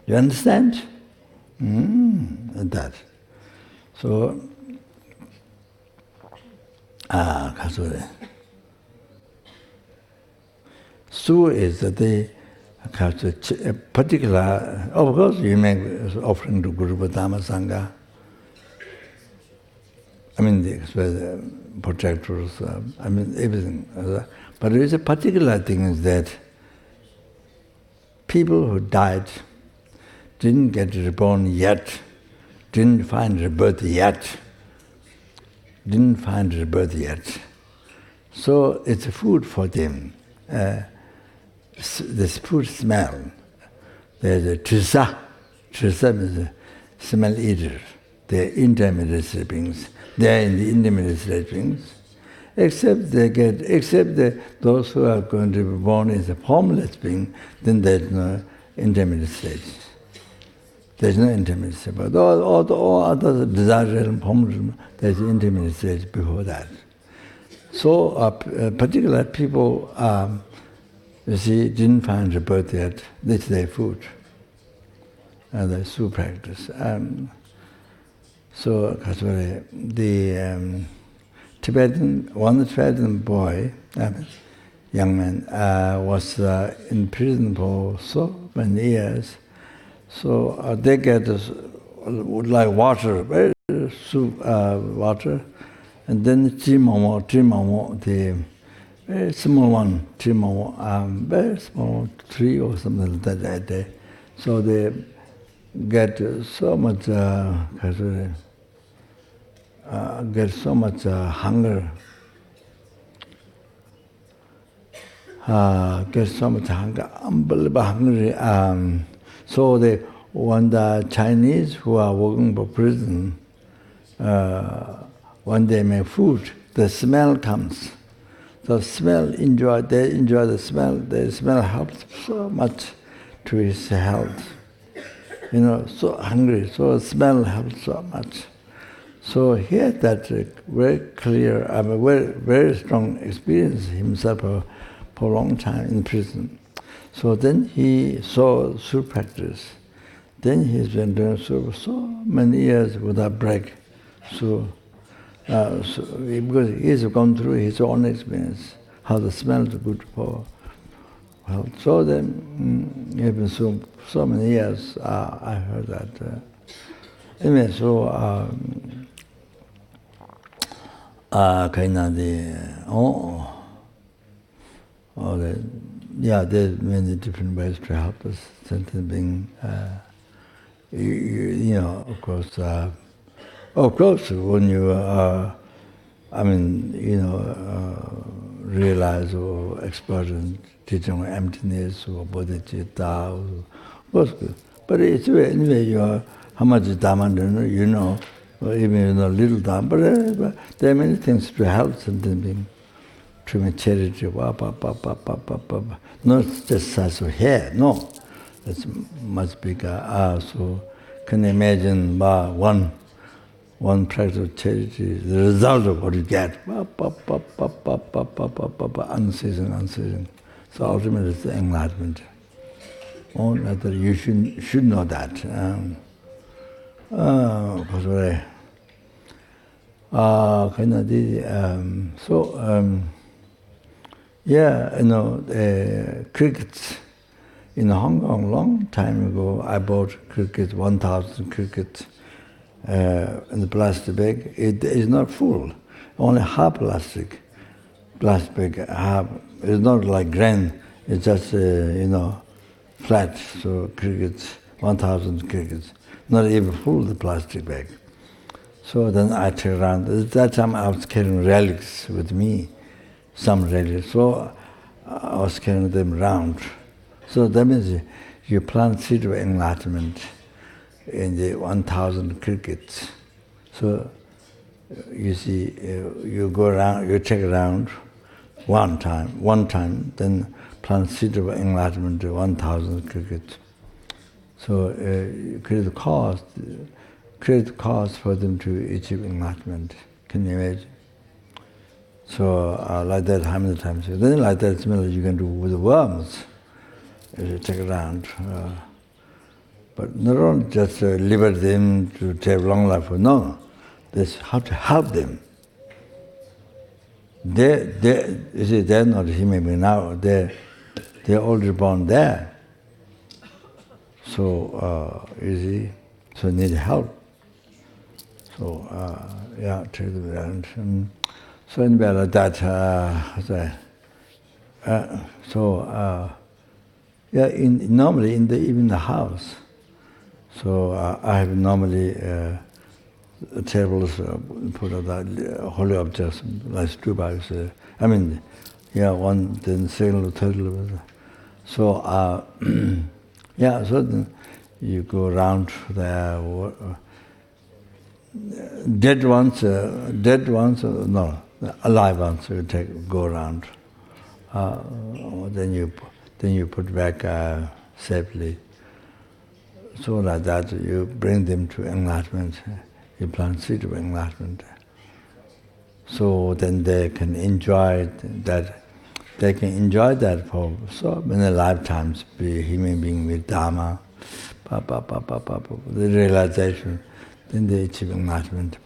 You understand? That. So, Kasuri. Su is the particular, of course you make offering to Guru Dhamma Sangha. The protectors, everything. But there is a particular thing is that people who died, didn't get reborn yet, didn't find rebirth yet, So it's food for them. This food smell. There's a tsas. Tsas means a smell eater. They're intermediate beings. They're in the intermediate state beings. Except those who are going to be born as a formless being, then there's no intermediate stage. There's no intermediate stage. But all other desire realm, form realm, there's intermediate stage before that. So particular people, you see, didn't find rebirth yet. That's their food. And they still practice. So, the one Tibetan boy, young man, was in prison for so many years. So they get like water, very water, and then chimomo, the very small one, chimomo, very small tree or something like that. So they get so much hunger. Unbelievable hungry. So when the Chinese who are working for prison, when they make food, the smell comes. The smell, they enjoy the smell. The smell helps so much to his health. So hungry, so smell helps so much. So he had that very clear, very strong experience himself for a long time in prison. So then he saw sutra practice. Then he's been doing sutra for so many years without break. Because he's gone through his own experience, how the smell is good for health. So then, even so many years, I heard that. Anyway, so there's many different ways to help us sentient being. Of course, when you realize or experience teaching on emptiness or bodhichitta, of course good. But it's anyway, how much dharma or even little dharma, but there are many things to help sentient being. To charity, not just size of hair, no. That's much bigger. So can you imagine one practice of charity, the result of what you get. Unceasing. So ultimately it's the enlightenment. You should know that. Crickets. In Hong Kong, long time ago, I bought crickets, 1,000 crickets in the plastic bag. It is not full, only half plastic bag, half. It's not like grain, it's just, flat. So crickets, 1,000 crickets, not even full the plastic bag. So then I took around. At that time I was carrying relics with me, some relics. So I was carrying them around. So that means you plant seed of enlightenment in the 1,000 crickets. So you see, you go around, you check around one time, then plant seed of enlightenment to 1,000 crickets. So create the cause for them to achieve enlightenment. Can you imagine? So like that, how many times? Then like that, similarly you can do with the worms. You check around. But not only just liberate them to have long life, no. That's how to help them. You see, they're not human beings now. They're already born there. So, you see, so need help. So, take them around. So anyway, like that, normally even the house, So I have normally tables put of that holy objects like stupas. One then second, third level. So so then you go around there. Dead ones, no, alive ones. You go around. Then you put back safely. So like that, you bring them to enlightenment. You plant seed of enlightenment. So then they can enjoy that. They can enjoy that for so many lifetimes. Be a human being with Dharma, the realization. Then they achieve enlightenment.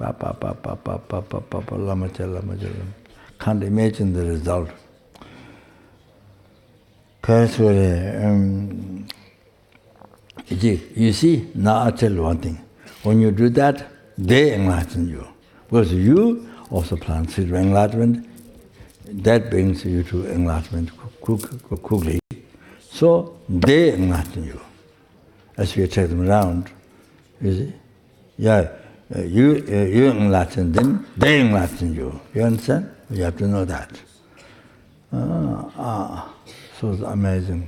Can't imagine the result. You see, now I tell you one thing. When you do that, they enlighten you. Because you also plant seed of enlightenment, that brings you to enlightenment quickly. So they enlighten you. As you take them around, you see? You enlighten them, they enlighten you. You understand? You have to know that. So it's amazing.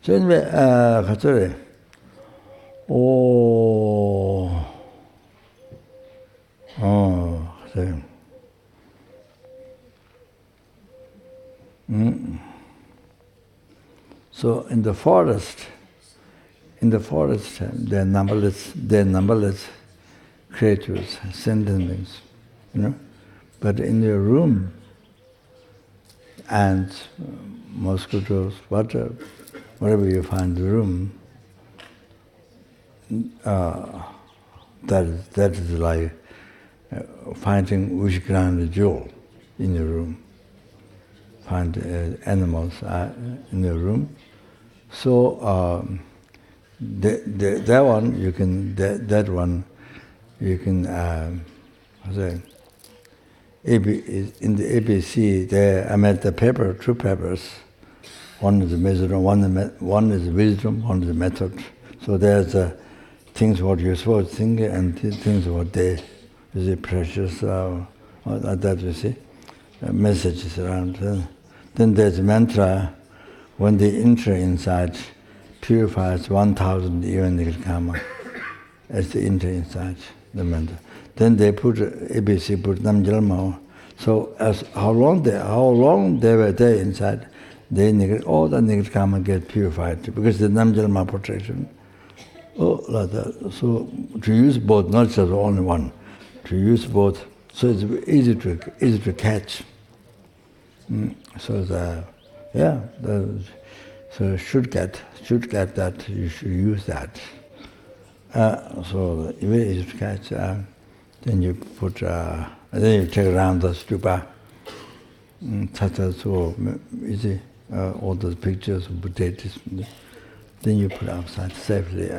So anyway, Khatsuri. So in the forest, there are numberless creatures, sentient beings, But in your room, ants, mosquitoes, whatever you find in the room, that is like finding Ushgrana jewel in your room. Find animals in your room. So that one you can in the ABC there I made the paper, two papers. One is the wisdom, one is wisdom, one is the method. So there's things what you're supposed to think and things what they is it precious that you see messages around. Then there's mantra. When they enter inside, purifies 1,000 even negative karma as they enter inside the mantra. Then they put ABC, put Namjalma. So as how long they were there inside, all the negative karma get purified because the Namjalma protection. Like that. So to use both, not just only one, to use both, so it's easy to catch. So so should get that. You should use that. So very easy to catch. Then you put, then you take around the stupa. So easy. All those pictures of potatoes. Then you put outside safely.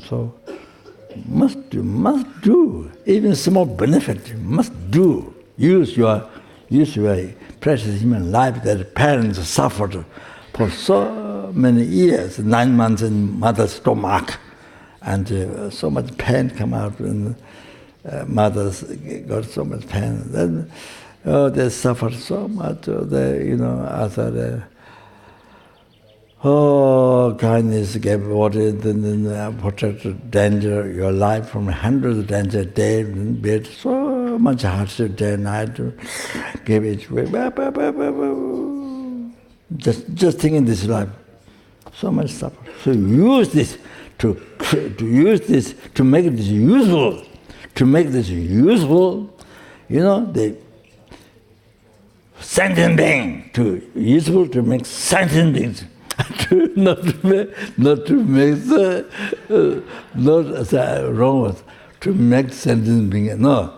So must do. Even small benefit, must do. Use your precious human life that parents suffered for so many years, 9 months in mother's stomach, and so much pain come out, and mothers got so much pain. Then they suffered so much. After kindness gave water, then protected danger, your life from hundreds of danger day, bear so much hardship day and night, gave it away. Just thinking this life, so much suffer. So use this to make this useful. To make this useful, the sentient being, useful to make sentient beings. Not wrong with to make sentient being. No,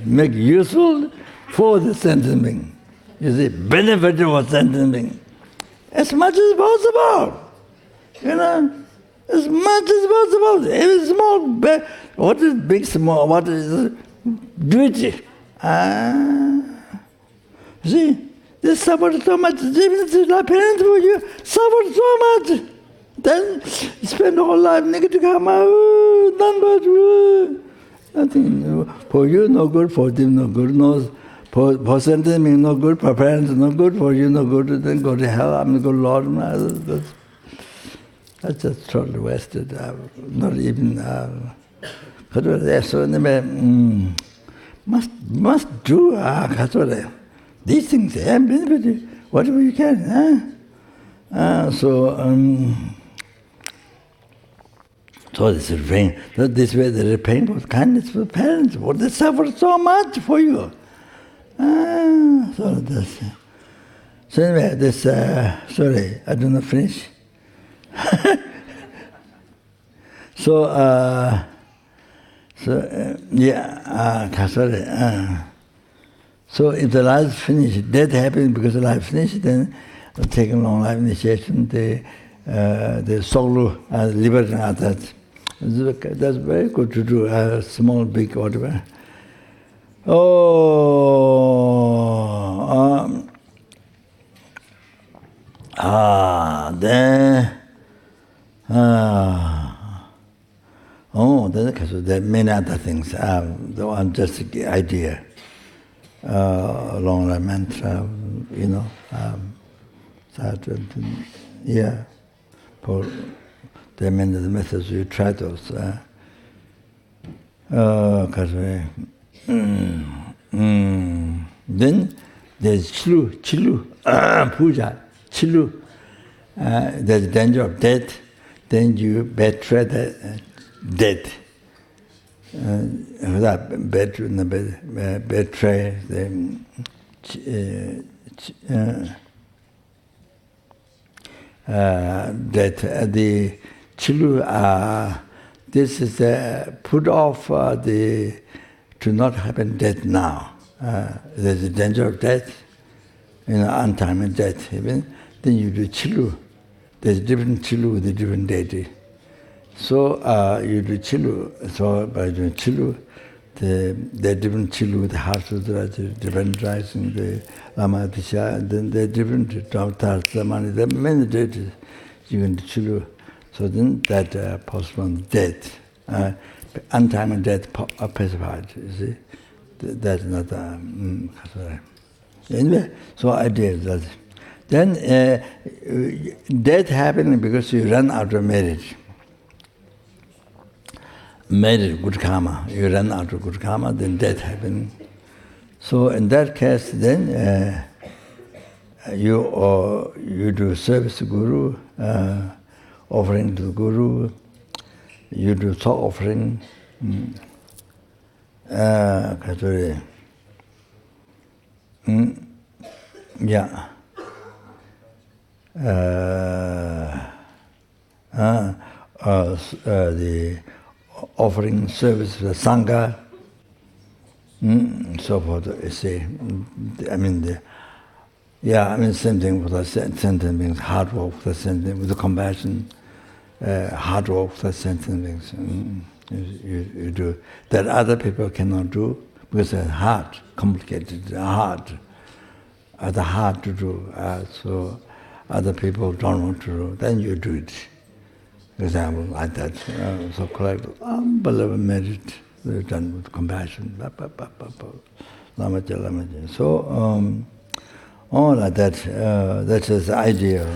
make useful for the sentient being. You see, benefit for sentient being as much as possible. As much as possible. Every small, what is big, small? What is duty? See. They suffered so much. Even if it's not parents for you, suffered so much. Then spend the whole life negative karma, nothing. For you no good, for them no good, no, for sentient being no good, for parents no good, for you no good, then go to hell, I'm a good Lord. That's just totally wasted. Not even. So must do. These things, whatever you can. So this is pain. This way there is pain for kindness for parents. What they suffer so much for you. So anyway, this sorry, I do not finish. So if the life is finished, death happens because the life is finished, then taking long life initiation, the solo, liberating others. That's very good to do, small, big, whatever. There are many other things. The one just the idea, long life mantra, for the many methods you try those. Then there's chilu, puja, chilu. There's danger of death. Then you betray the death. Betray the death. The chilu. This is put off to not happen death now. There's a danger of death, untimely death. Even then you do chilu. There's different chilu with a different deity. So you do chilu. So by doing chilu, the different chilu with the heart sutra, the different rising, the lama disha, and then the different avatars, samani. There are many deities you can do chilu. So then that postpones death, untimely death pacified. You see, that's not anyway. So idea is that. Then death happening because you run out of marriage. Marriage, good karma. You run out of good karma, then death happening. So in that case, then you do service to Guru, offering to the Guru. You do tsog offering. The offering service to the sangha, so forth. You see, same thing with the sentient beings. Hard work for the sentient beings, with the compassion. Hard work for the sentient beings. You do that other people cannot do because it's hard, complicated, hard. Other hard to do. So other people don't want to do. Then you do it. Example like that. So collect unbelievable merit done with compassion. So all like that. That is the idea.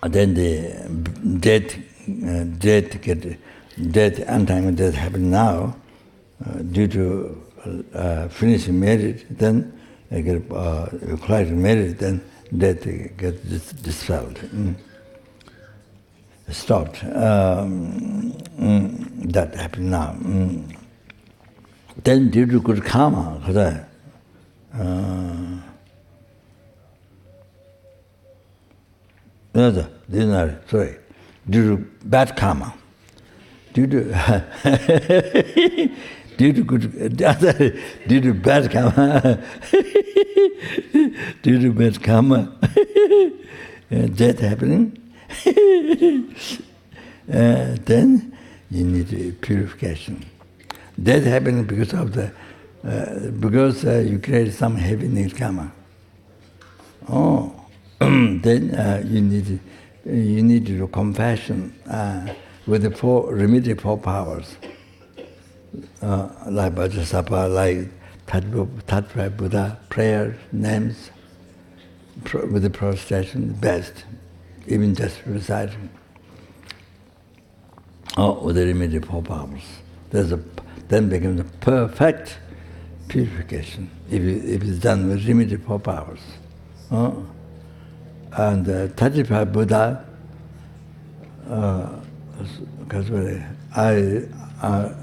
Then the death, untimely death happen now due to finishing marriage. Then you get collect marriage. Then death gets dispelled, stopped. That happened now. Then due to good karma, due to bad karma, due to due to bad karma, due to bad karma, death happening, then you need purification. Death happening because of you create some heavy negative karma. then you need to do compassion with the remedial 4 powers, like Vajrasattva, like Tattva Buddha, prayer, names, with the prostration, best, even just reciting. With the remedial 4 powers. Then becomes a perfect purification, if it's done with remedial 4 powers. And 35 Buddha, because I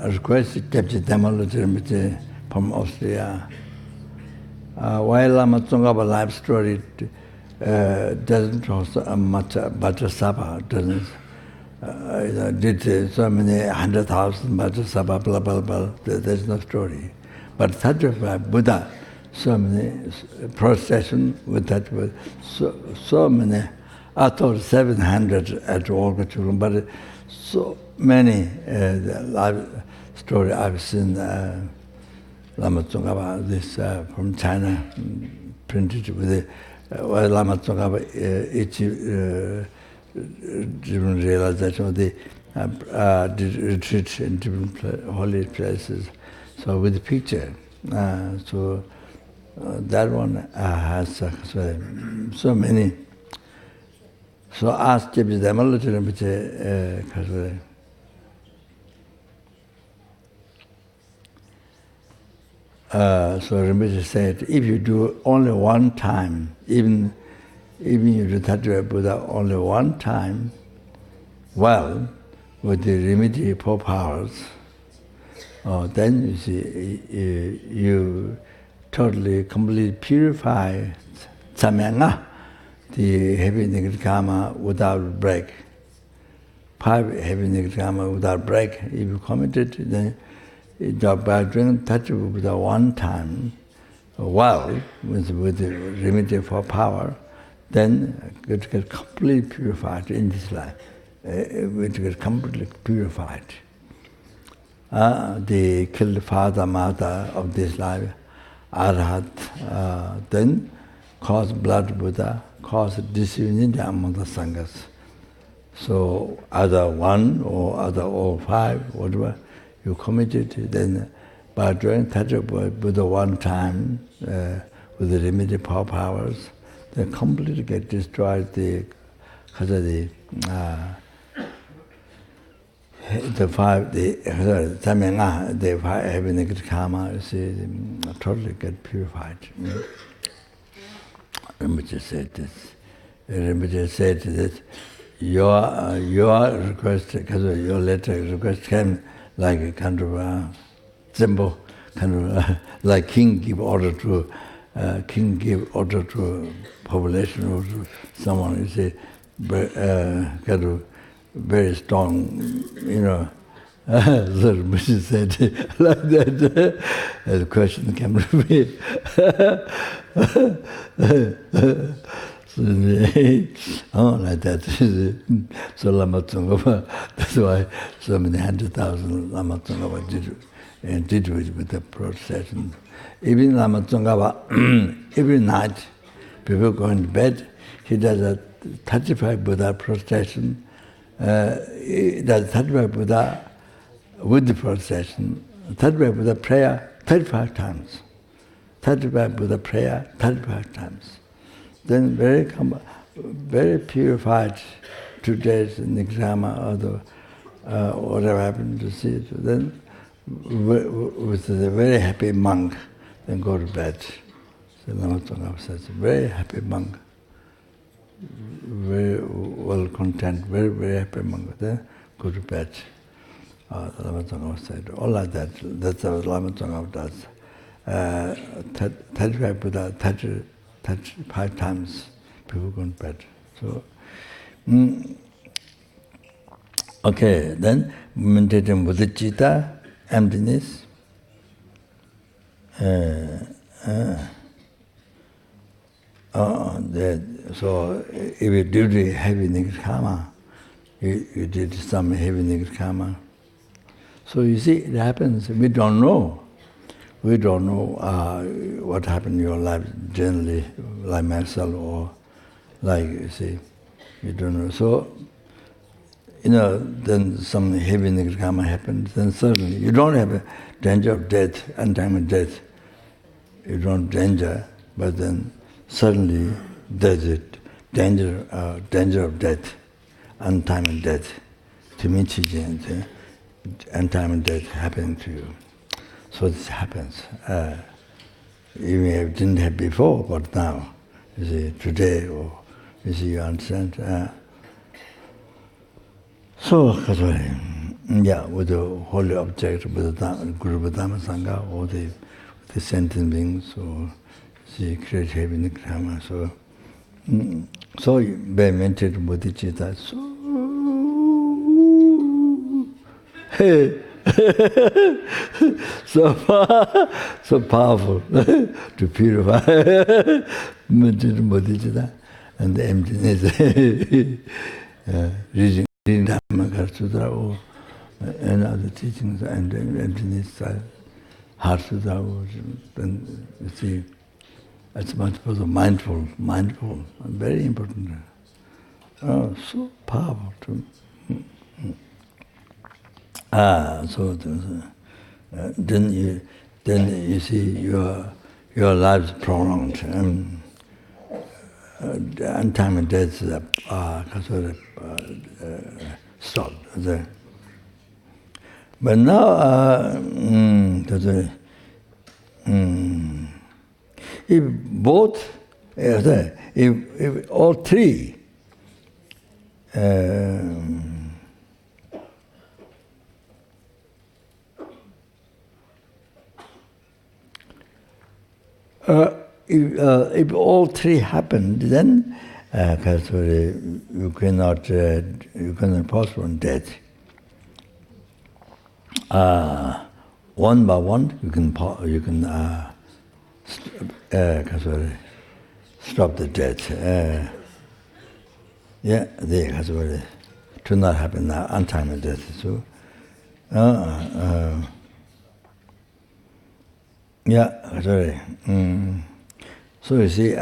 requested Deputy Demologist from Austria. While Lama Tsongkhapa life story doesn't talk so much Vajrasattva, doesn't did so many 100,000 Vajrasattva, blah, blah, blah. There's no story. But 35 Buddha, so many procession with that, with so many, I thought 700 at all, but so many life story I've seen. Lama Tsongkhapa, this from China, printed with the Lama Tsongkhapa, each different realization of the retreat in different holy places. So with the picture, that one has so many. So ask Jebis Demalachir, so Rinpoche said, if you do only one time, even you do Tattva Buddha only one time, well, with the remedial 4 powers, then you see, you totally, completely purify sangha, the heavy negative karma without break. 5 heavy negative karma without break. If you commit it, then by doing Tattva Buddha one time, well, with the remedial 4 power, then it gets completely purified in this life. It gets completely purified. The killed father, mother of this life, Arhat, then cause blood Buddha, cause disunity among the sanghas. So either 1 or either all 5, whatever, you committed, then by doing Tattva Buddha one time with the remedial 4 powers, they completely get destroyed because of the 5, the 5 heavy negative karma, you see, totally get purified. Rinpoche said this. Rinpoche said that your request, because of your letter request came like a kind of symbol, kind of like king give order to population or to someone. You say, kind of very strong, you know. So Rinpoche said like that. The question can repeat. Like that. So Lama Tsongkhapa, that's why so many 100,000 Lama Tsongkhapa did with the procession. Even Lama Tsongkhapa, every night, before going to bed, he does a 35 Buddha procession. He does 35 Buddha with the procession, 35 Buddha prayer 35 times. 35 Buddha prayer 35 times. Then very purified 2 days in the exam or whatever happened to see it. Then with a very happy monk, then go to bed. So Lama Tsongkhapa says, very happy monk, very well content, very, very happy monk. Then go to bed. Lama Tsongkhapa said, all like that. That's what Lama Tsongkhapa does. 35 Buddha, 35 times before going to bed. So, okay, then meditating bodhichitta, emptiness. So if you do the heavy negative karma, you did some heavy negative karma. So you see, it happens, we don't know. We don't know what happened in your life generally, like myself or like, you see, you don't know. So, then some heavy nirgama happens, then suddenly you don't have a danger of death, untimely death. You don't danger, but then suddenly there's a danger of death, untimely death. Untimely death happening to you. So this happens. Even if it didn't have before, but now, you see, today, or you see, you understand. So, with the holy object, with the Guru Dhamma Sangha, or the sentient beings, or the create heaven in the Krama. So by meditating bodhichitta, so powerful to purify meditating bodhichitta and the emptiness. Reading Dhamma Sutra or and other teachings and emptiness, Heart Sutra, then you see, it's much more mindful, very important. Oh, so powerful too. So then you see your lives prolonged. Untimely deaths stopped. But now, if both, if all three if all three happened, then you cannot postpone death. One by one, you can stop the death. To not happen now, untimely death. So, so you see,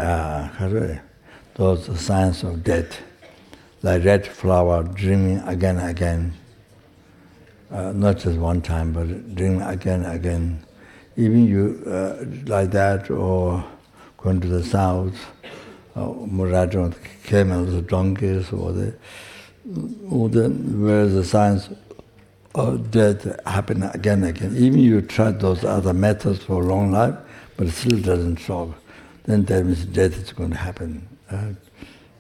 those signs of death, like red flower dreaming again and again, not just one time, but dreaming again and again. Even you like that, or going to the south, riding on camels or donkeys, or where the signs of death happen again and again. Even you try those other methods for a long life, but it still doesn't solve. Then that means death is going to happen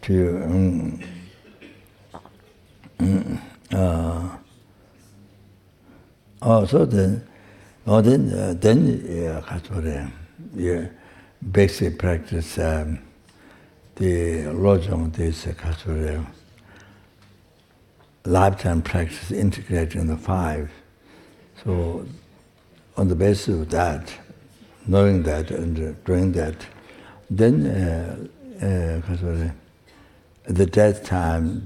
to you. Then basic practice, the lojong, this lifetime practice integrated in the five. So on the basis of that, knowing that and doing that, then at the death time,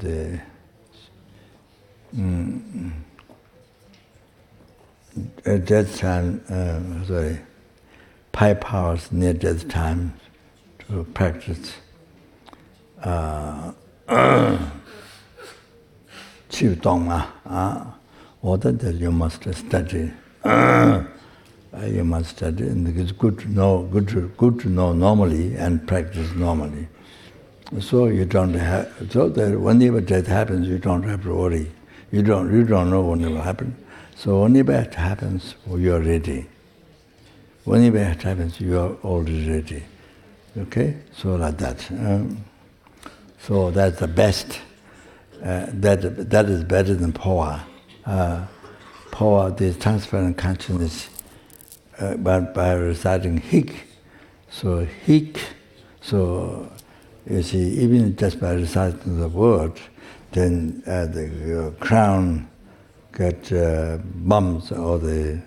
five powers near death time to practice Chiv Dongma, or that you must study. You must study, and it's good to know, good to know normally and practice normally. So you don't have, so that whenever death happens, you don't have to worry. You don't know when it will happen. So whenever it happens, you are ready. Whenever it happens, you are already ready. Okay? So like that. So that's the best. That is better than power. Power, the transparent consciousness, by reciting hik. So hik, so you see, even just by reciting the word, then the crown get bumps, or the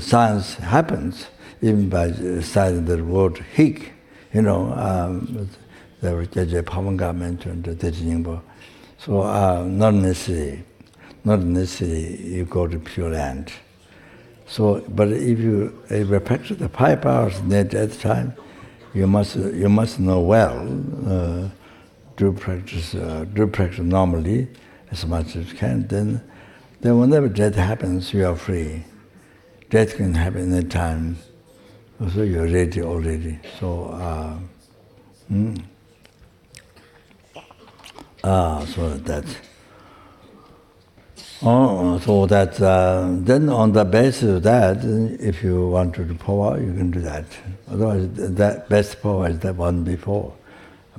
science happens even by reciting the word hik. The J.J. Pavanga mentioned the Tejingbo. So not necessarily you go to Pure Land. So, but if you practice the 5 hours near death time, you must know well do practice normally as much as you can, then whenever death happens, you are free. Death can happen any time, so you're ready already. So, so that. So that then on the basis of that, if you want to do power, you can do that. Otherwise, that best power is the one before,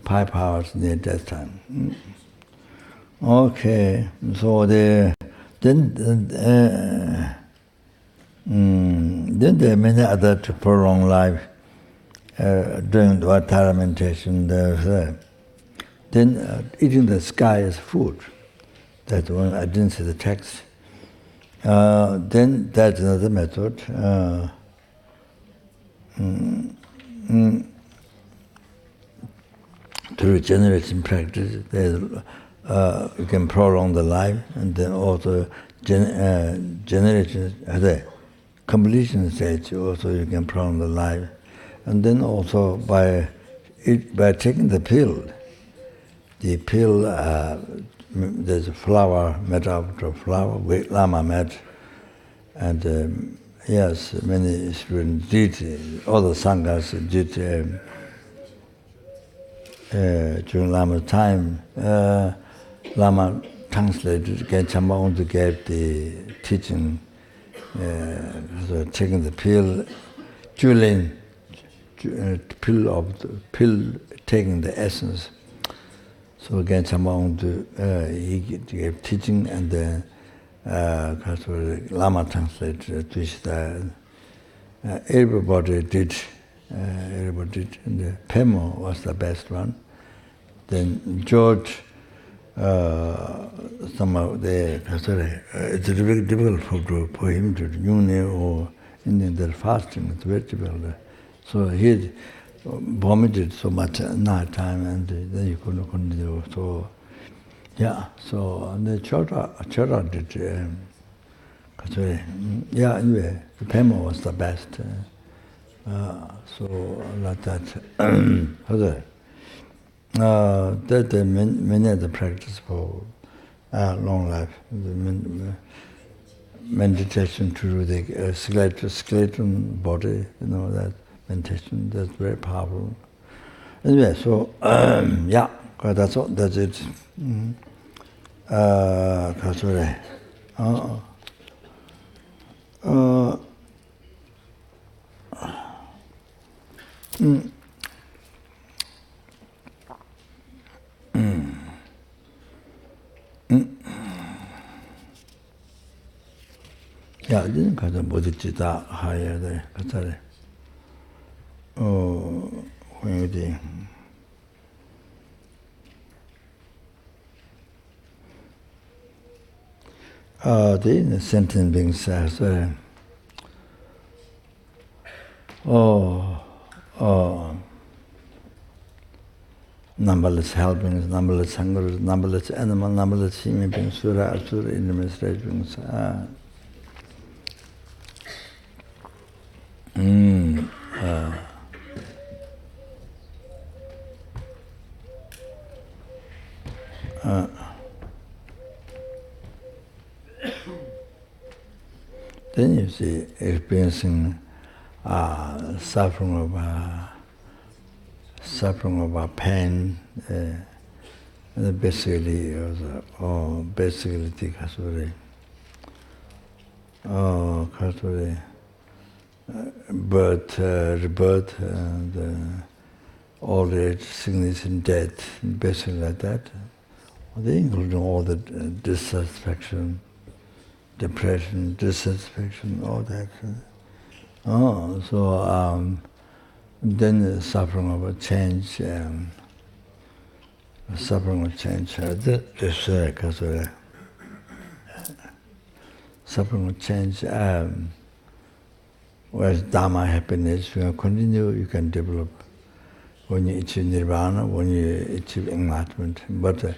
5 hours near death time. Okay, so then there are many other to prolong life during the Vajrasattva meditation. Then eating the sky as food. That one, I didn't see the text. Then that's another method. Through regeneration practice, you can prolong the life, and then also generation at the completion stage, also you can prolong the life, and then also by taking the pill. The pill. There's a flower made out of flower, Lama made, and yes, many students did, all the sanghas did during Lama's time. Lama translated, Genchama gave the teaching, so taking the pill, pill, taking the essence. So again, he gave teaching, and then Lama translated to style. Everybody did, and the Pemo was the best one. Then George, some of the it's very difficult for him to do or in the fasting. It's very difficult. So he vomited so much at night time, and then you couldn't continue. So, yeah. So the Chora did. Anyway, the Pema was the best. So like that. That many other practice for long life. The meditation to the skeleton body. That. Meditation, that's very powerful. Anyway, so that's all. That's it. Yeah, I didn't got the bodhichitta higher there. When you did. The sentient beings says, numberless helpings, numberless hungers, numberless animal, numberless human beings, sura, asura, enormous beings. Then you see experiencing suffering of pain, basically birth, rebirth, and old age, sickness, and death, basically like that. They include all the dissatisfaction, depression, dissatisfaction, all that. Then suffering of a change, suffering of change. Suffering of change. Whereas Dharma happiness, you can continue, you can develop when you achieve nirvana, when you achieve enlightenment. But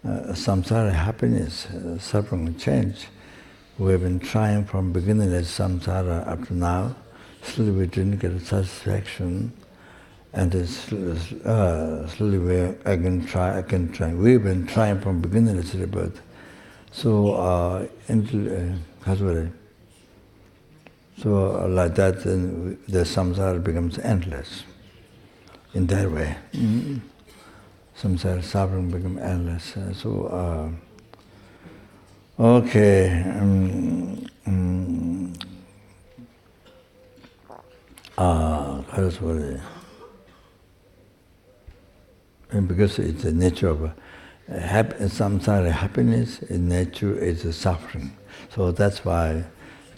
samsara happiness, suffering of change, we have been trying from beginning as samsara up to now. Still we didn't get satisfaction. And slowly I can try. We've been trying from beginner's rebirth. So, so like that, then the samsara becomes endless. In that way, samsara suffering becomes endless. Okay. And because it's the nature of samsara happiness, in nature is suffering. So that's why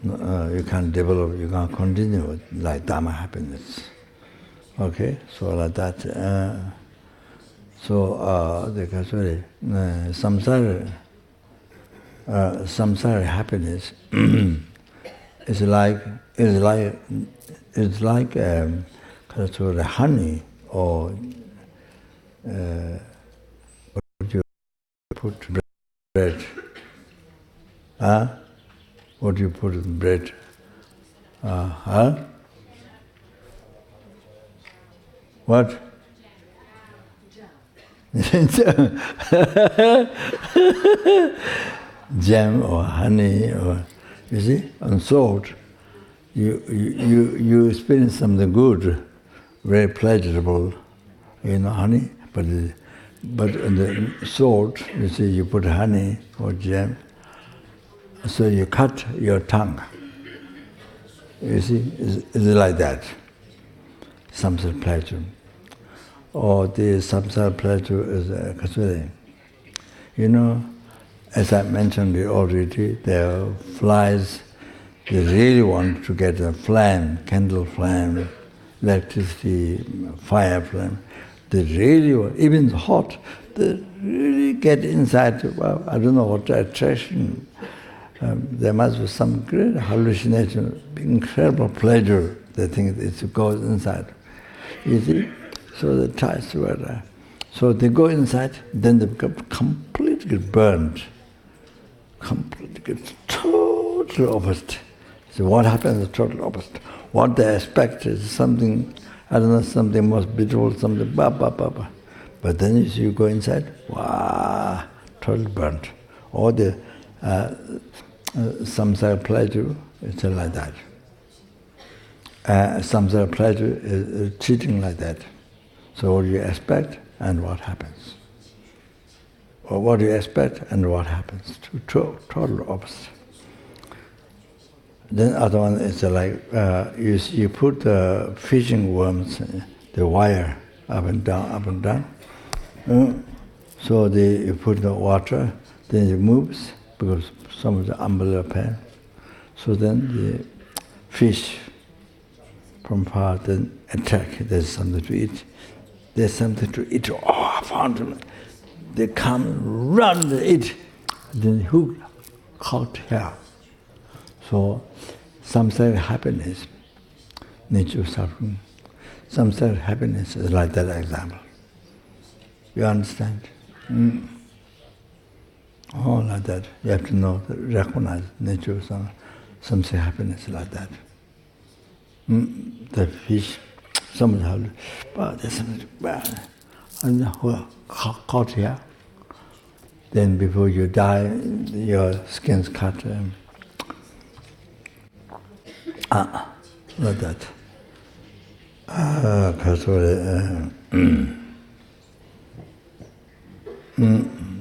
you can't develop, you can't continue with like Dhamma happiness. Okay, so like that. Samsara happiness is like sort of honey or what you put bread. What do you put in bread? What? Jam or honey, or you see, and salt. You experience something good, very pleasurable, honey. But in the salt, you see, you put honey or jam, so you cut your tongue. You see, is like that. Samsara pleasure. Or the samsara pleasure is kasuri. As I mentioned already, there are flies, they really want to get a flame, candle flame, electricity, fire flame. They really want, even hot, they really get inside. Well, I don't know what attraction. There must be some great hallucination, incredible pleasure. They think it goes inside. You see? So the ties were there. So they go inside, then they become completely burned. Completely, totally opposite. So what happens is totally opposite. What they expect is something, I don't know, something most beautiful, something But then you go inside, wow, totally burnt. All the samsara pleasure, it's like that. Samsara pleasure is cheating like that. So what do you expect and what happens? Or what do you expect and what happens? Total opposite. Then other one is like, you put fishing worms, the wire up and down. So you put the water, then it moves because some of the umbrella pen. So then the fish from far then attack. There's something to eat. There's something to eat. Oh, I found them. They come, run, they eat. Then who caught here? So samsara happiness, nature suffering. Samsara happiness is like that example. You understand? Oh, like that. You have to know, recognize nature of samsara happiness like that. The fish, somebody there's something bad. And who caught here? Then before you die, your skin's cut. Like that.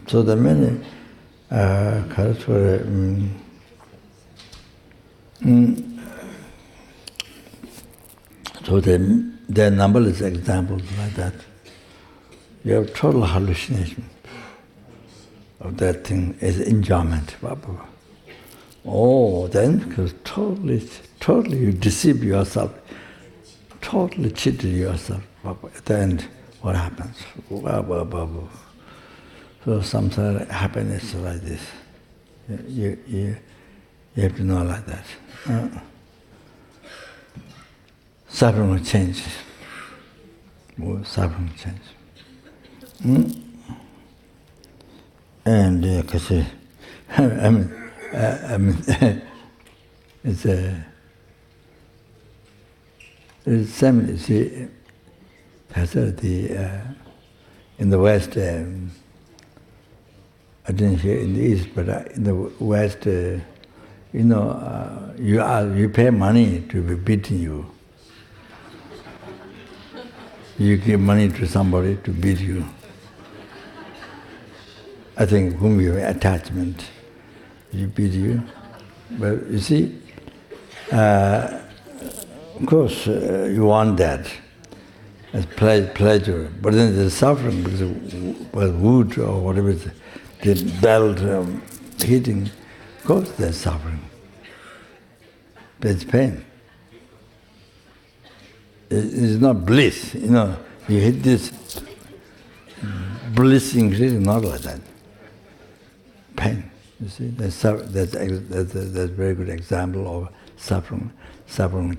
So the many so there are numberless examples like that. You have total hallucination of that thing as enjoyment. Oh, then because totally you deceive yourself, totally cheated yourself. At the end, what happens? So samsara happiness is like this. You have to know like that. Suffering will change. Suffering change. And I mean, it's same. You see, That's in the West, I didn't hear in the East, but in the West, you pay money to be beating you. You give money to somebody to beat you. I think whom you have attachment, you beat you. But you see, of course, you want that as pleasure, but then there's suffering because of wood or whatever, the belt hitting. Of course, there's suffering. There's pain. It's not bliss, You hit this bliss increasing, not like that. Pain. You see, that's a very good example of suffering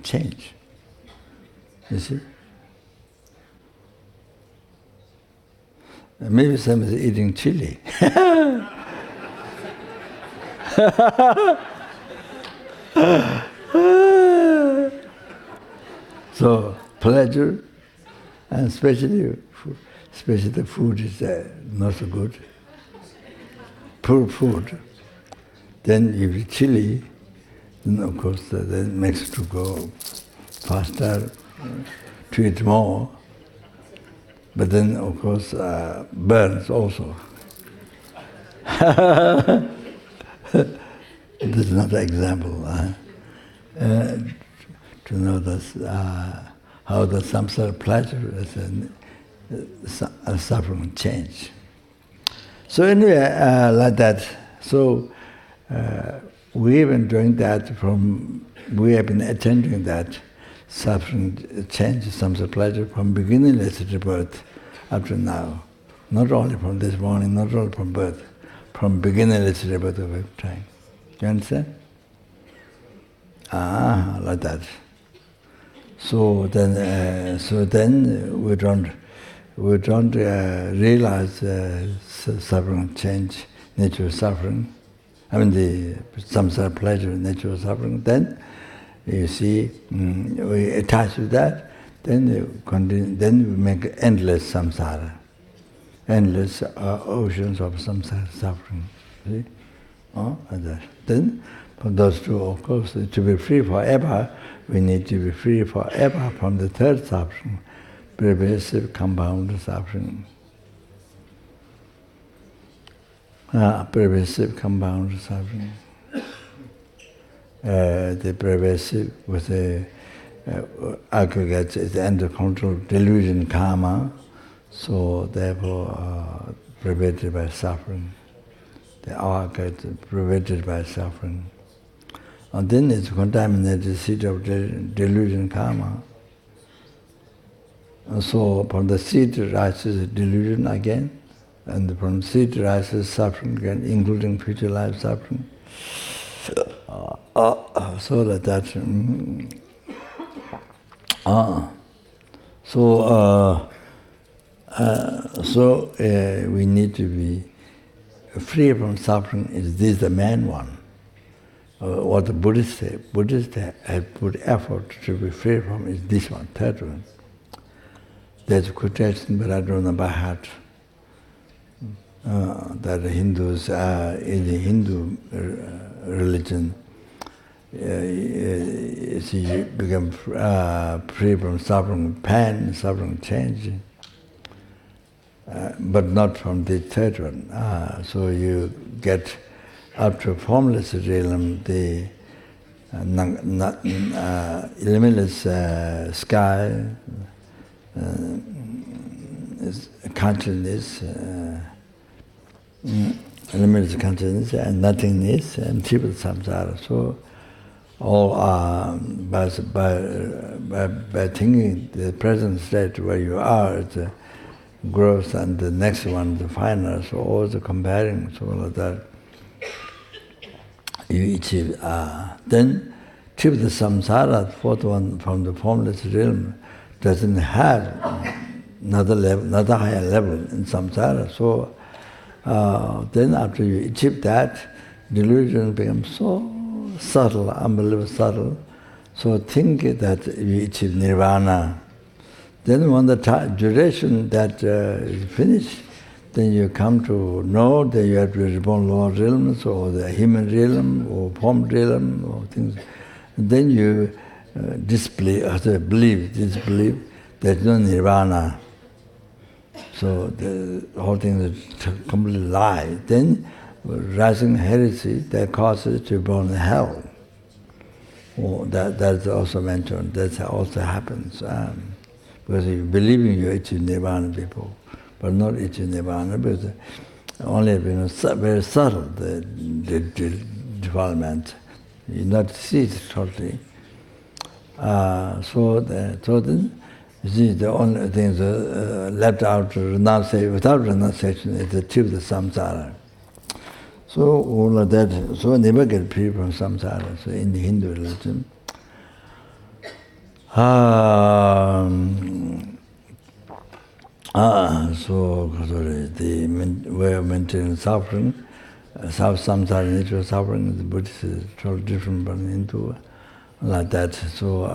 change. You see. Maybe somebody's eating chili. So pleasure, and especially the food is not so good. Poor food. Then if you chili, then of course that makes to go faster, to eat more. But then of course burns also. This is not an example. To know this, how the samsara pleasure is a suffering change. So anyway, like that. So we have been doing that we have been attending that suffering change, samsara pleasure from beginning to birth up to now. Not only from this morning, not only from birth, from beginning to birth of every time. You understand? Like that. So then we don't realize suffering change, nature of suffering. I mean the samsara pleasure, nature of suffering. Then you see we attach to that. Then we make endless samsara, endless oceans of samsara suffering. See, like that. Then from those two, of course, to be free forever. We need to be free forever from the third suffering, pervasive compound suffering. Pervasive compound suffering. The pervasive with the aggregates is the under-control delusion karma, so therefore pervaded by suffering. The aggregates pervaded by suffering. And then it's contaminated seed of delusion karma. And so from the seed rises delusion again, and from seed rises suffering again, including future life suffering. So like that. So we need to be free from suffering. Is this the main one? What the Buddhists say, Buddhists have put effort to be free from is this one, third one. There's a quotation, but I don't know by heart. That Hindus, in the Hindu religion, you become free from suffering, pain, suffering, change, but not from the third one. So you get up to formless realm, the limitless sky, consciousness, limitless consciousness, and nothingness, and triple samsara. So, all by thinking the present state where you are, it's the growth, and the next one, the final. So, all the comparing, so like that. You achieve. Then, triple the samsara, fourth one from the formless realm, doesn't have another level, another higher level in samsara. So then after you achieve that, delusion becomes so subtle, unbelievably subtle. So think that you achieve nirvana, Then when the duration that is finished, then you come to know that you have to be reborn lower realms or the human realm or form realm or things. And then you disbelieve there's no nirvana. So the whole thing is completely lie. Then rising heresy that causes to be born in hell. Oh, that's also mentioned. That also happens. Because you believe in you achieve nirvana people, but not achieve nirvana because only very subtle the development. You not see it totally. So then, you see, the only things left out renunciation, without renunciation is the tip of the samsara. So all of that, so never get free from samsara. So in the Hindu religion, so the way of maintaining suffering, samsara nature of suffering, the Buddhist is totally different from Hindu, like that. So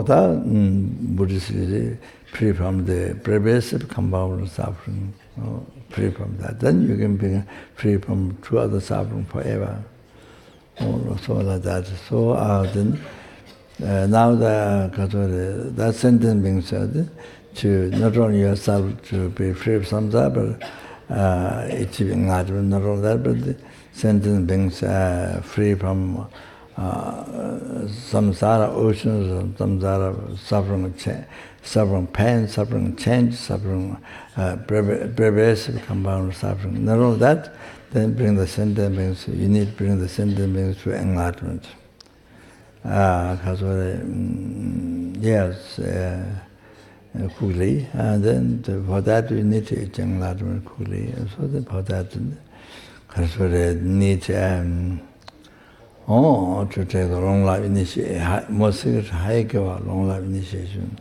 that Buddhist is free from the pervasive compound suffering, free from that. Then you can be free from two other suffering forever. So like that. So then now that sentence being said, to not only yourself to be free from samsara, but achieving enlightenment, not only that, but the sentence being free from samsara oceans, samsara suffering pain, suffering change, suffering pervasive compound suffering. Not only that, then bring the sentient beings, you need to bring the sentient beings to enlightenment. Yes, quickly, and then for that you need to achieve enlightenment quickly. And so for that, need to take the long life initiation, more secret high long life initiation.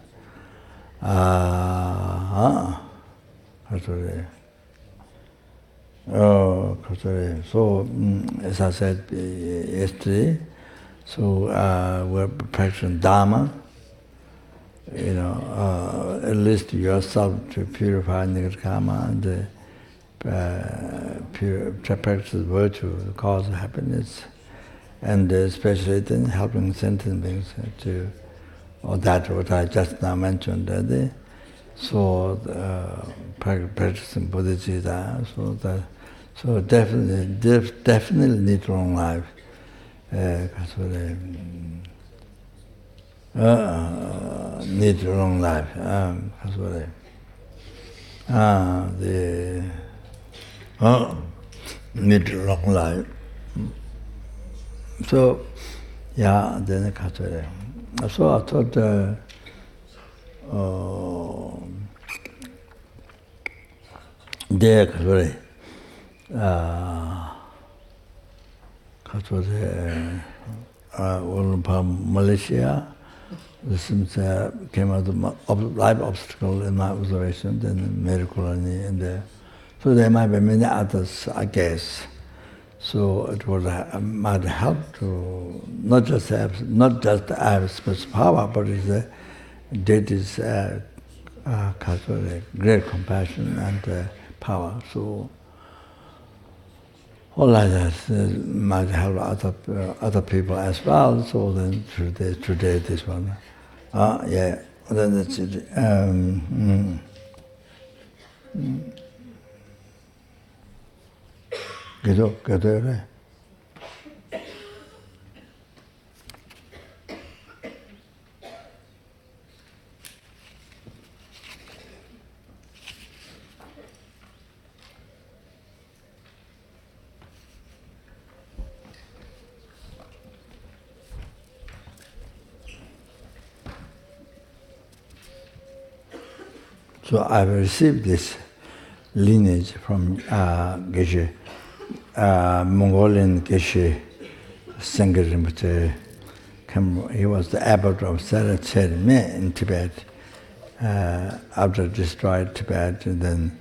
So, as I said yesterday, so we're practicing Dharma, at least yourself to purify negative karma and practice virtue, the cause of happiness, and especially then helping sentient beings to, or that what I just now mentioned. So practicing bodhichitta, so definitely need long life. Need long life. Need long life. So, yeah, then so I thought there from Malaysia, this came out of life obstacle in my observation, then miracle and there. So there might be many others, I guess. So it might help to not just have special power, but it's deity's great compassion and power. So all like that might help other people as well. So then today this one, yeah. Then that's it. Get there. So I've received this lineage from Geshe, Mongolian Geshe Sangha Rinpoche. He was the abbot of Saracheri in Tibet. After destroyed Tibet, and then